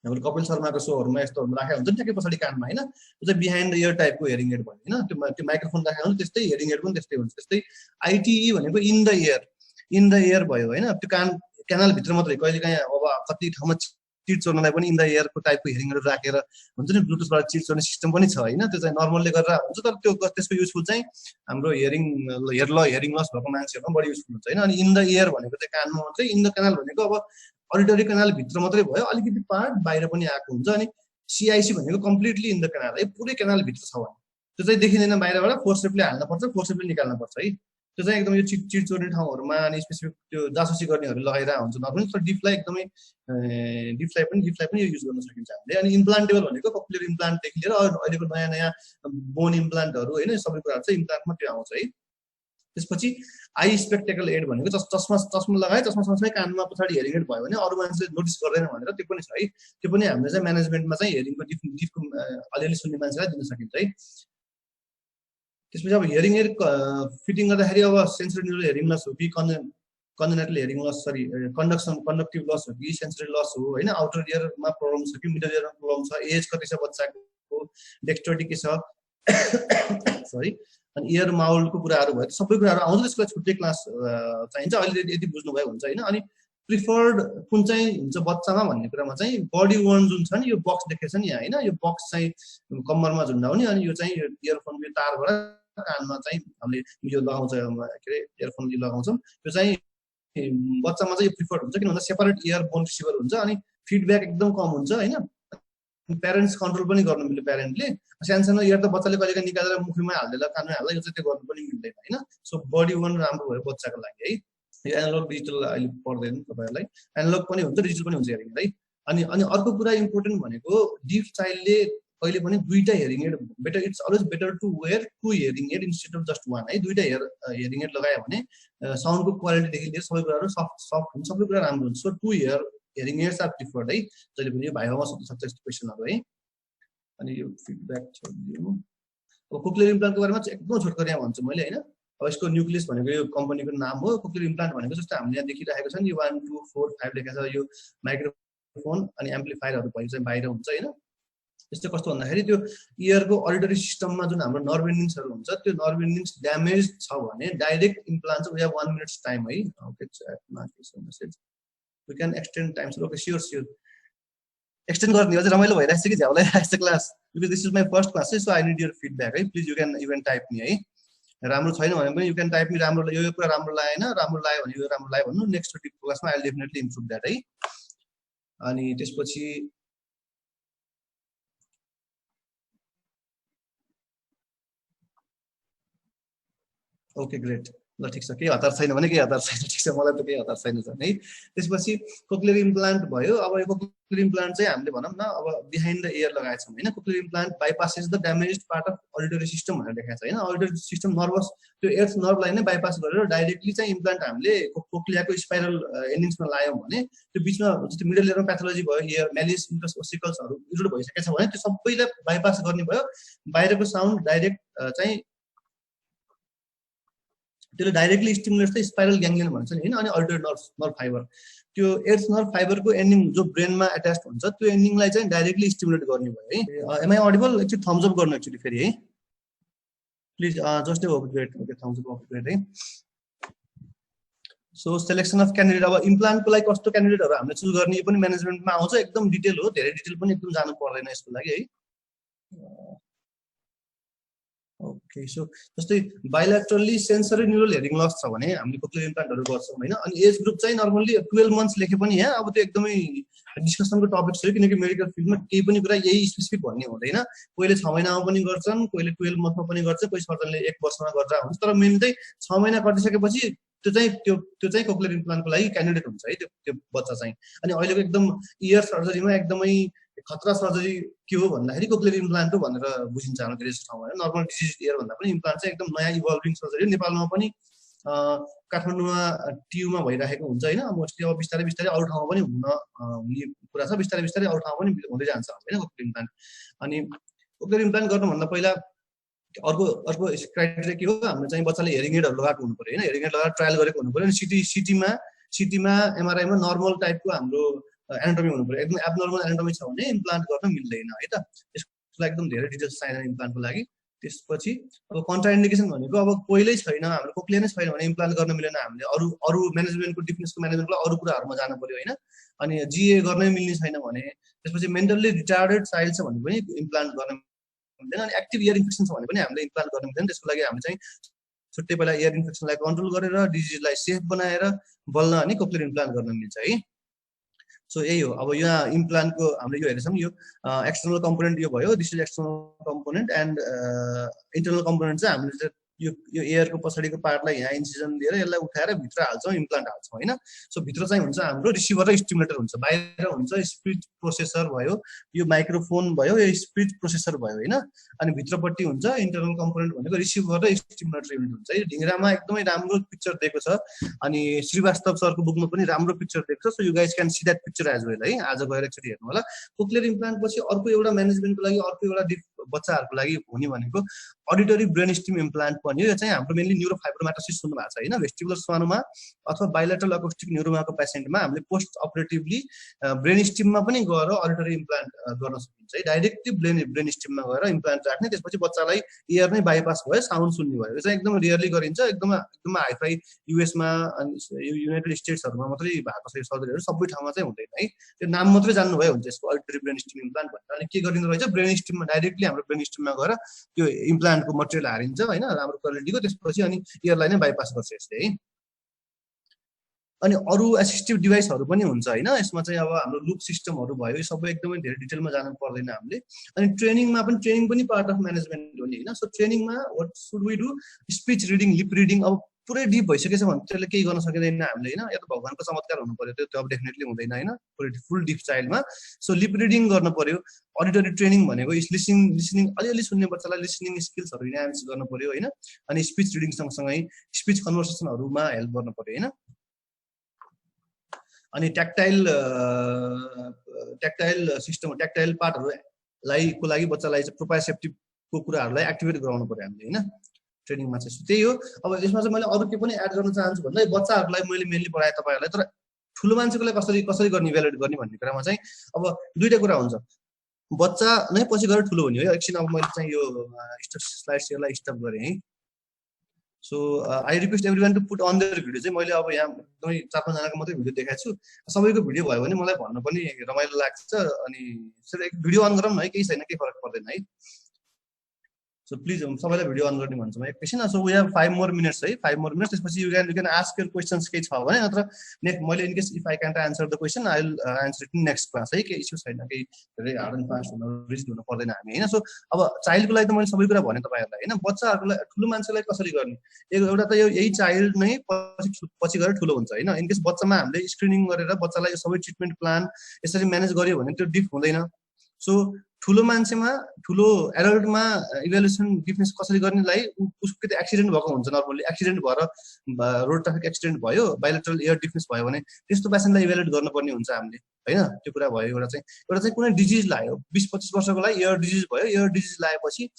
हाम्रो कपिल शर्माको सोहरूमा यस्तोहरूमा राखेको हुन्छ नि ठ्याक्कै पछाडि कानमा होइन, त्यो चाहिँ बिहाइन्ड द इयर टाइपको हियरिङ एड भयो होइन। त्यो माइक्रोफोन राखेको हुन्छ त्यस्तै, हियरिङ एड पनि त्यस्तै हुन्छ। त्यस्तै आइटिई भनेको इन द इयर भयो होइन, त्यो क्यानलभित्र मात्रै, कहिले काहीँ अब कति ठाउँमा चिट चोर्नलाई पनि इन द इयरको टाइपको हियरिङहरू राखेर हुन्छ नि, ब्लुटुथबाट चिट चोर्ने सिस्टम पनि छ होइन, त्यो चाहिँ नर्मलले गरेर हुन्छ। तर त्यो त्यसको युजफुल चाहिँ हाम्रो हियरिङ लस भएको मान्छेहरूमा बढी युजफुल हुन्छ होइन। अनि इन द इयर भनेको चाहिँ कानमा मात्रै, इन द क्यानल भनेको अब अडिटरी कनाल भित्र मात्रै भयो, अलिकति पार्ट बाहिर पनि आएको हुन्छ। अनि सिआइसी भनेको कम्प्लिटली इन द कनाल है, पुरै कनाल भित्र छ भने त्यो चाहिँ देखिँदैन बाहिरबाट, फोर्सेपले हाल्न पर्छ, फोर्सेपले निकाल्न पर्छ है। त्यो चाहिँ एकदम यो चिट चोर्ने ठाउँहरूमा अनि स्पेसिफिक त्यो जासुसी गर्नेहरू लगाइरहेको हुन्छ नर्मली। तर डिपलाई एकदमै डिपलाई पनि युज गर्न सकिन्छ हामीले। अनि इम्प्लान्टेबल भनेको कक्लियर इम्प्लान्टदेखि लिएर अहिलेको नयाँ नयाँ बोन इम्प्लान्टहरू होइन, सबै कुराहरू चाहिँ इम्प्लान्टमा त्यो आउँछ है। त्यसपछि आई स्पेक्टेकल एड भनेको चस्मा लगाए, चस्मा सँगसँगै कानमा पछाडि हेरिङ एड भयो भने अरू मान्छेले नोटिस गर्दैन भनेर त्यो पनि छ है। त्यो पनि हामीले चाहिँ म्यानेजमेन्टमा चाहिँ हेरिङको डिपको अलिअलि सुन्ने मान्छेलाई दिन सकिन्छ है। त्यसपछि अब हेरिङ एड फिटिङ गर्दाखेरि अब सेन्सरी न्युरल हेरिङ लस हो कि congenital hearing loss, sorry conductive loss हो कि सेन्सरी लस हो होइन, आउटर इयरमा प्रब्लम छ कि मिडल इयरमा प्रब्लम छ, एज कति छ बच्चाको, डेक्स्ट्रोटी के छ सरी, अनि इयर माउल्डको कुराहरू भयो, सबै कुराहरू आउँछ। त्यसको लागि छुट्टै क्लास चाहिन्छ। अहिले यदि बुझ्नुभयो हुन्छ होइन। अनि प्रिफर्ड कुन चाहिँ हुन्छ बच्चामा भन्ने कुरामा चाहिँ बडी वर्न जुन छ नि, यो बक्स देखेको छ नि यहाँ होइन, यो बक्स चाहिँ कम्मरमा झुन्डाउने, अनि यो चाहिँ इयरफोनको तारबाट कानमा चाहिँ हामीले यो लगाउँछ, के अरे इयरफोन लगाउँछौँ, त्यो चाहिँ बच्चामा चाहिँ यो प्रिफर्ड हुन्छ। किन भन्दा सेपरेट इयर बोन रिसिभर हुन्छ अनि फिडब्याक एकदम कम हुन्छ होइन। प्यारेन्ट्स कन्ट्रोल पनि गर्नु मिल्यो प्यारेन्टले। सानो इयर त बच्चाले कहिलेकाहीँ निकालेर मुखमै हाल्दैन, कानमै हाल्दा, यो चाहिँ त्यो गर्नु पनि मिल्दैन होइन। सो बडी वर्न राम्रो भयो बच्चाको लागि है। यो एनालग डिजिटल अहिले पढ्दैन तपाईँहरूलाई, एनालग पनि हुन्छ डिजिटल पनि हुन्छ हेरिङ है। अनि अर्को कुरा इम्पोर्टेन्ट भनेको डिफ चाइल्डले कहिले पनि दुईटा hearing aid better, it's always better to wear 2 hearing aid instead of just 1 है। दुईटा हेरिङ एड लगायो भने साउन्डको क्वालिटीदेखि लिएर सबै कुराहरू सफ्ट हुन्छ, सबै कुरा राम्रो हुन्छ। So 2 hearing aids are preferred है। जहिले पनि यो भाइभामा सोध्न सक्छ यस्तो क्वेसनहरू है। अनि यो फिडब्याक छोडिदिनु। अब कोक्लियर इम्प्लान्टको बारेमा चाहिँ एकदम छोटकरी यहाँ भन्छु मैले होइन। अब यसको न्युक्लियस भनेको यो कम्पनीको नाम हो। कोक्लियर इम्प्लान्ट भनेको जस्तो हामीले यहाँ देखिरहेको छ नि, यो 1 2 4 5 लेखेको छ, यो माइक्रोफोन अनि एम्प्लिफायरहरू भयो चाहिँ बाहिर हुन्छ होइन। यस्तो कस्तो भन्दाखेरि त्यो इयरको अडिटरी सिस्टममा जुन हाम्रो नर्भ एन्डिङ्सहरू हुन्छ, त्यो नर्भ एन्डिङ्स ड्यामेज छ भने डाइरेक्ट इम्प्लान्ट चाहिँ वी हेभ 1 मिनट्स टाइम है। ओके च्याटमा message we can extend time. Okay sure extend गर्ने अझै रमाइलो भइरहेछ कि झ्याउ लगाइरहेछ class, because this is my first class है। So I need your feedback है please. You can type me है। राम्रो छैन भने पनि यु क्यान टाइप मी, राम्रो यो कुरा राम्रो लागेन, राम्रो लाग्यो भने यो राम्रो लाग्यो भन्नु। नेक्स्ट क्लासमा आई डेफिनेटली इम्प्रुभ द्याट है। अनि त्यसपछि ओके ग्रेट, ल ठिक छ, केही हतार छैन भने केही हतार छैन, ठिक छ, मलाई त केही हतार छैन है। त्यसपछि कोक्लियर इम्प्लान्ट भयो। अब यो कोक्लियर इम्प्लान्ट चाहिँ हामीले भनौँ न अब बिहाइन्ड द इयर लगाएको छौँ होइन। Cochlear implant bypasses the damaged part of auditory system भनेर देखाएको छ होइन। अडिटरी सिस्टम नर्भस त्यो एर्थ नर्भलाई नै बाइपास गरेर डाइरेक्टली चाहिँ इम्प्लान्ट हामीले कोक्लियाको स्पाइरल एन्डिङ्समा लायौँ भने त्यो बिचमा जस्तो मिडल इयरमा प्याथोलोजी भयो, इयर म्यालिस इन्टस ओसिकल्सहरू इन्क्लुड भइसकेको छ भने त्यो सबैलाई बाइपास गर्ने भयो। बाहिरको साउन्ड डाइरेक्ट चाहिँ त्यसले डाइरेक्टली स्टिमुलेट चाहिँ स्पाइरल ग्याङ्ग्लियन भन्छ नि होइन। अनि अल्टर नर्भ फाइबर, त्यो एर्थ नर्भ फाइबरको एन्डिङ जो ब्रेनमा एट्याच हुन्छ त्यो एन्डिङलाई चाहिँ डाइरेक्टली स्टिमुलेट गर्ने भयो है। Am I audible? एकचोटि थम्स अप गर्नु एक्चुअली फेरि है please. Just great, okay thumbs up great है। सो सेलेक्सन अफ क्यान्डिडेट, अब इम्प्लान्टको लागि कस्तो क्यान्डिडेटहरू हामीले चुज गर्ने यो पनि म्यानेजमेन्टमा आउँछ। एकदम डिटेल हो, धेरै डिटेल पनि एकदम जानु पर्दैन यसको लागि है। ओके सो जस्तै bilaterally sensory neural hearing loss छ भने हामीले कोक्लियर इम्प्लान्टहरू गर्छौँ होइन। अनि एज ग्रुप चाहिँ नर्मल्ली 12 मन्थ्स लेखे पनि यहाँ अब त्यो एकदमै डिस्कसनको टपिक छ, किनकि मेडिकल फिल्डमा केही पनि कुरा यही स्पेसिफिक भन्ने हुँदैन। कोहीले 6 महिनामा पनि गर्छन्, कोहीले 12 मन्थमा पनि गर्छ, कोही सर्जनले 1 वर्षमा गर्दा हुन्छ। तर मेन चाहिँ 6 महिना कटिसकेपछि त्यो चाहिँ कोक्लियर इम्प्लान्टको लागि क्यान्डिडेट हुन्छ है त्यो बच्चा चाहिँ। अनि अहिलेको एकदम इयर सर्जरीमा एकदमै खतरा सर्जरी के हो भन्दाखेरि कोक्लियर इम्प्लान्ट हो भनेर बुझिन्छ हाम्रो धेरै ठाउँमा। नर्मल डिजिज इयर भन्दा पनि इम्प्लान्ट चाहिँ एकदम नयाँ इभल्भिङ सर्जरी हो। नेपालमा पनि काठमाडौँमा टियुमा भइरहेको हुन्छ होइन। मोस्टली अब बिस्तारै बिस्तारै अरू ठाउँमा पनि हुने कुरा छ, बिस्तारै बिस्तारै अरू ठाउँमा पनि हुँदै जान्छ होइन कोक्लियर इम्प्लान्ट। अनि कोक्लियर इम्प्लान्ट गर्नुभन्दा पहिला अर्को क्राइटेरिया के हो, हाम्रो चाहिँ बच्चाले हेरिङ एडहरू लगाएको हुनु पऱ्यो होइन। हेरिङ एड लगाएर ट्रायल गरेको हुनु पऱ्यो। अनि सिटीमा एमआरआईमा नर्मल टाइपको हाम्रो एनाटोमी हुनु पऱ्यो। एकदम एबनर्मल एनाटोमी छ भने इम्प्लान्ट गर्न मिल्दैन है त। त्यसको लागि एकदम धेरै डिटेल्स चाहिँदैन इम्प्लान्टको लागि। त्यसपछि अब कन्ट्राइन्डिकेसन भनेको अब कोहीले छैन, हाम्रो कोक्लियर नै छैन भने इम्प्लान्ट गर्न मिलेन। हामीले अरू म्यानेजमेन्टको डिफेन्सको म्यानेजमेन्टको अरू कुराहरूमा जानु पऱ्यो होइन। अनि जिए गर्नै मिल्ने छैन भने, त्यसपछि मेन्टल्ली रिटार्डेड चाइल्ड छ भने पनि इम्प्लान्ट गर्न मिल्दैन। अनि एक्टिभ इयर इन्फेक्सन छ भने पनि हामीले इम्प्लान्ट गर्न मिल्दैन। त्यसको लागि हामीले चाहिँ छुट्टै पहिला इयर इन्फेक्सनलाई कन्ट्रोल गरेर डिजिजलाई सेफ बनाएर बल्ल अनि कोक्लियर इम्प्लान्ट गर्न मिल्छ है। सो यही हो। अब यहाँ इम्प्लान्टको हामीले यो हेरेछौँ, यो एक्सटर्नल कम्पोनेन्ट यो भयो, this is external component and internal component चाहिँ हामीले यो एयरको पछाडिको पार्टलाई यहाँ इन्सिजन दिएर यसलाई उठाएर भित्र हाल्छौँ, इम्प्लान्ट हाल्छौँ होइन। सो भित्र चाहिँ हुन्छ हाम्रो रिसिभर र स्टिमुलेटर हुन्छ, बाहिर हुन्छ स्पिच प्रोसेसर भयो, यो माइक्रोफोन भयो, यो स्पिच प्रोसेसर भयो होइन। अनि भित्रपट्टि हुन्छ इन्टरनल कम्पोनेन्ट भनेको रिसिभर र स्टिमुलेटर युनिट हुन्छ। यो ढिङ्ग्रामा एकदमै राम्रो पिक्चर दिएको छ, अनि श्रीवास्तव सरको बुकमा पनि राम्रो पिक्चर दिएको छ। So you guys can see that picture as well है, आज गएर एकचोटि हेर्नु होला। कोक्लियर इम्प्लान्ट पछि अर्को एउटा म्यानेजमेन्टको लागि, अर्को एउटा बच्चाहरूको लागि हुने भनेको अडिटरी ब्रेन स्टिम इम्प्लान्ट पनि। यो चाहिँ हाम्रो मेनली न्युरोफाइब्रोमाटोसिस सुन्नु भएको छ होइन, भेस्टिबुलर स्वानोमा अथवा बाइलेटरल अकोस्टिक न्युरोमाको पेसेन्टमा हामीले पोस्ट अपरेटिभली ब्रेन स्टिममा पनि गएर अडिटरी इम्प्लान्ट गर्न सकिन्छ है। डाइरेक्टली ब्रेन स्टिममा गएर इम्प्लान्ट राख्ने, त्यसपछि बच्चालाई इयर नै बाइपास भयो, साउन्ड सुन्ने भयो। यो चाहिँ एकदम रियरली गरिन्छ, एकदम हाइफाई युएसमा अनि युनाइटेड स्टेट्सहरूमा मात्रै भएको छ यो सर्जरीहरू, सबै ठाउँमा चाहिँ हुँदैन है। त्यो नाम मात्रै जान्नुभयो हुन्छ यसको, अडिटरी ब्रेन स्टिम इम्प्लान्ट भनेर। अनि के गरिँदो रहेछ, ब्रेन स्टिममा डाइरेक्टली हाम्रो ब्रेन स्टिममा गएर त्यो इम्प्लान्टको मटेरियल हारिन्छ होइन, राम्रो क्वालिटीको, त्यसपछि अनि इयरलाई नै बाइपास गर्छ यसले है। अनि अरू एसिस्टिभ डिभाइसहरू पनि हुन्छ होइन, यसमा चाहिँ अब हाम्रो लुप सिस्टमहरू भयो, यो सबै एकदमै धेरै डिटेलमा जानु पर्दैन हामीले। अनि ट्रेनिङमा पनि, ट्रेनिङ पनि पार्ट अफ म्यानेजमेन्ट हो नि होइन। सो ट्रेनिङमा what should we do, speech reading, lip reading. अब पुरै डिप भइसकेछ भने त्यसले केही गर्न सकिँदैन हामीले होइन, या त भगवानको चमत्कार हुनु पर्यो, त्यो अब डेफिनेटली हुँदैन होइन पुरै फुल डिप चाइल्डमा। सो लिप रिडिङ गर्न पर्यो। अडिटरी ट्रेनिङ भनेको लिसनिङ अलिअलि सुन्ने बच्चालाई लिसनिङ स्किल्सहरू इन्हान्स गर्नु पर्यो होइन। अनि स्पिच रिडिङ सँगसँगै स्पिच कन्भर्सेसनहरूमा हेल्प गर्नु पर्यो होइन। अनि ट्याक्टाइल सिस्टम, ट्याक्टाइल पार्टहरूलाई को लागि बच्चालाई चाहिँ प्रोपायोसेप्टिभको कुराहरूलाई एक्टिभेट गराउनु पर्यो हामीले होइन ट्रेनिङमा चाहिँ। त्यही हो। अब यसमा चाहिँ मैले अरू के पनि एड गर्न चाहन्छु भन्दा बच्चाहरूलाई मैले मेनली पढाएँ तपाईँहरूलाई, तर ठुलो मान्छेकोलाई कसरी गर्ने, इभ्यालुएट गर्ने भन्ने कुरामा चाहिँ अब दुईवटा कुरा हुन्छ। बच्चा नै पछि गएर ठुलो हुने हो। एकछिन अब मैले चाहिँ यो स्लाइड्सहरूलाई स्टप गरेँ है। So I request everyone to put on their video. चाहिँ मैले अब यहाँ एकदमै 4-5 जनाको मात्रै भिडियो देखाएको छु, सबैको भिडियो भयो भने मलाई भन्न पनि रमाइलो लाग्छ। अनि एक भिडियो अन गरौँ न है, केही छैन, केही फरक पर्दैन है। सो प्लिज सबैलाई भिडियो अन गर्ने भन्छु म एकैछिन। So we have 5 more minutes है, 5 more minutes। त्यसपछि you can ask your questions केही छ भने, नत्र नेक्स्ट मैले in case if I can't answer the question I will answer it in next class है। केही इस्यु छैन, केही धेरै हार्ड एन्ड फास्ट रिस्क हुनु पर्दैन हामी होइन। सो अब चाइल्डको लागि त मैले सबै कुरा भनेँ तपाईँहरूलाई होइन। बच्चाहरूलाई, ठुलो मान्छेलाई कसरी गर्ने, एउटा त यही चाइल्ड नै पछि गएर ठुलो हुन्छ होइन। इन केस बच्चामा हामीले स्क्रिनिङ गरेर बच्चालाई यो सबै ट्रिटमेन्ट प्लान यसरी म्यानेज गर्यो भने त्यो डिप हुँदैन। सो ठुलो मान्छेमा, ठुलो एडल्टमा इभ्यालुएसन डिफरेन्स कसरी गर्नेलाई उसको त एक्सिडेन्ट भएको हुन्छ, नर्मली एक्सिडेन्ट भएर रोड ट्राफिक एक्सिडेन्ट भयो, बायोलेटरल एयर डिफरेन्स भयो भने त्यस्तो पेसेन्टलाई इभ्यालुएट गर्नुपर्ने हुन्छ हामीले होइन। त्यो कुरा भयो। एउटा चाहिँ कुनै डिजिज लाग्यो, 20-25 वर्षको लागि एयर डिजिज भयो, एयर डिजिज लागेपछि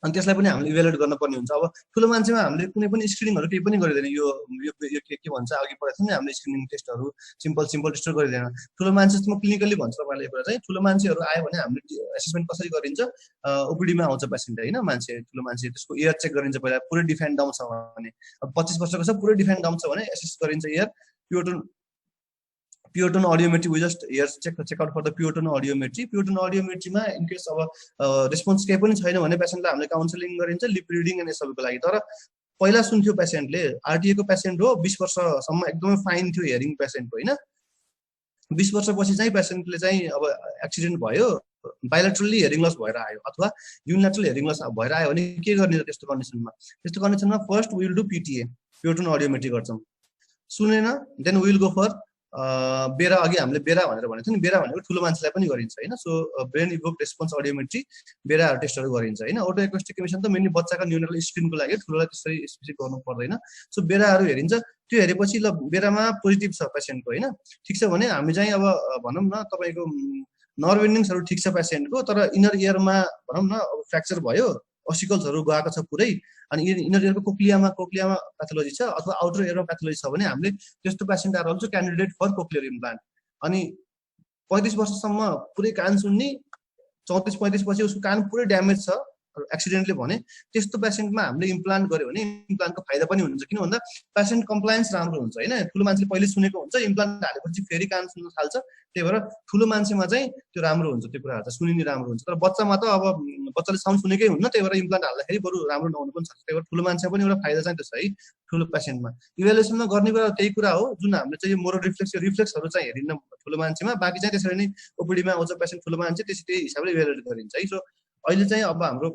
अनि त्यसलाई पनि हामीले इभ्यालुएट गर्नुपर्ने हुन्छ। अब ठुलो मान्छेमा हामीले कुनै पनि स्क्रिनिङहरू केही पनि गरिँदैन। यो के भन्छ अघि पढाएको थियौँ नि हामीले स्क्रिनिङ टेस्टहरू, सिम्पल टेस्टहरू गरिँदैन। ठुलो मान्छे म क्लिनिकली भन्छु तपाईँलाई यो कुरा चाहिँ, ठुलो मान्छेहरू आयो भने हामीले एसेसमेन्ट कसरी गरिन्छ, ओपिडीमा आउँछ पेसेन्ट होइन, मान्छे ठुलो मान्छे, त्यसको एयर चेक गरिन्छ पहिला, पुरै डिफाइन डम छ भने। अब 25 वर्षको छ, पुरै डिफाइन डम छ भने एसेस गरिन्छ ear. Pure audiometry, we just here check out for the pure audiometry. Pure अडियोमेट्रीमा इन केस अब रेस्पोन्स केही पनि छैन भने पेसेन्टलाई हामीले काउन्सिलिङ गरिन्छ, लिप रिडिङ अनि सबैको लागि। तर पहिला सुन्थ्यो पेसेन्टले, आरटिएको पेसेन्ट हो, 20 वर्षसम्म एकदमै फाइन थियो हेयरिङ पेसेन्ट होइन। 20 वर्षपछि चाहिँ पेसेन्टले चाहिँ अब एक्सिडेन्ट भयो, बायोलेटरली हेयरिङ लस भएर आयो अथवा युनिलेटरल हेयरिङ लस भएर आयो भने के गर्ने त त्यस्तो कन्डिसनमा first will do पिटिए, pure audiometry गर्छौँ। सुनेन देन विल गो फर बेरा। अघि हामीले बेरा भनेर भनेको थियो नि, बेरा भनेको ठुलो मान्छेलाई पनि गरिन्छ होइन। So brain evoke response audiometry, बेराहरू टेस्टहरू गरिन्छ होइन। अटो एक्वेस्टिक एमिसन त मेनली बच्चाको न्युरल स्क्रिनको लागि, ठुलोलाई त्यसरी स्पेसिफिक गर्नु पर्दैन। सो बेराहरू हेरिन्छ, त्यो हेरेपछि ल बेरामा पोजिटिभ छ पेसेन्टको होइन, ठिक छ भने हामी चाहिँ अब भनौँ न तपाईँको नर्भ एन्डिङ्सहरू ठिक छ पेसेन्टको, तर इनर इयरमा भनौँ न अब फ्र्याक्चर भयो, ओसिकल्सहरू गएको छ पुरै, अनि इनर इयरको कोक्लियामा प्याथोलोजी छ अथवा आउटर इयरमा प्याथोलोजी छ भने हामीले त्यस्तो पेसेन्ट आएर also candidate for cochlear implant. अनि 35 वर्षसम्म पुरै कान सुन्ने, 34-35 पछि उसको कान पुरै ड्यामेज छ एक्सिडेन्टली भने त्यस्तो पेसेन्टमा हामीले इम्प्लान्ट गर्यो भने इम्प्लान्टको फाइदा पनि हुन्छ किन भन्दा पेसेन्ट कम्प्लायन्स राम्रो हुन्छ हैन ठुलो मान्छेले पहिले सुनेको हुन्छ इम्प्लान्ट हालेपछि फेरि कान सुन्न थाल्छ त्यही भएर ठुलो मान्छेमा चाहिँ त्यो राम्रो हुन्छ त्यो कुराहरु चाहिँ सुनिने राम्रो हुन्छ तर बच्चामा त अब बच्चाले साउन्ड सुनेकै हुन्न त्यही भएर इम्प्लान्ट हाल्दाखेरि बरु राम्रो नहुनु पनि सक्छ त्यही भएर ठुलो मान्छेमा पनि एउटा फाइदा चाहिँ त्यो छ है ठुलो पेसेन्टमा इभ्यालुएसनमा गर्ने कुरा त्यही कुरा हो जुन हामीले चाहिँ यो मोरल रिफ्लेक्सहरु चाहिँ हेरिन्न ठुलो मान्छेमा बाँकी चाहिँ त्यसरी नै ओपीडीमा आउँछ पेसेन्ट ठुलो मान्छे त्यही हिसाबले इभ्यालुएट गरिन्छ है सो अहिले चाहिँ अब हाम्रो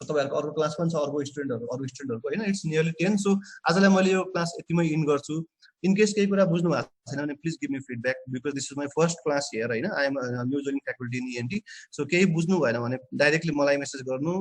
तपाईहरुको अर्को क्लास पनि छ अरु स्टुडेन्टहरुको हैन इट्स नियरली 10 सो आजलाई मैले यो क्लास यतिमै इन गर्छु इन केस केही कुरा बुझ्नु भएको छैन भने please give me feedback because this is my first class here हैन I am new joining faculty in ENT so केही बुझ्नु भएन भने डाइरेक्टली मलाई मेसेज गर्नु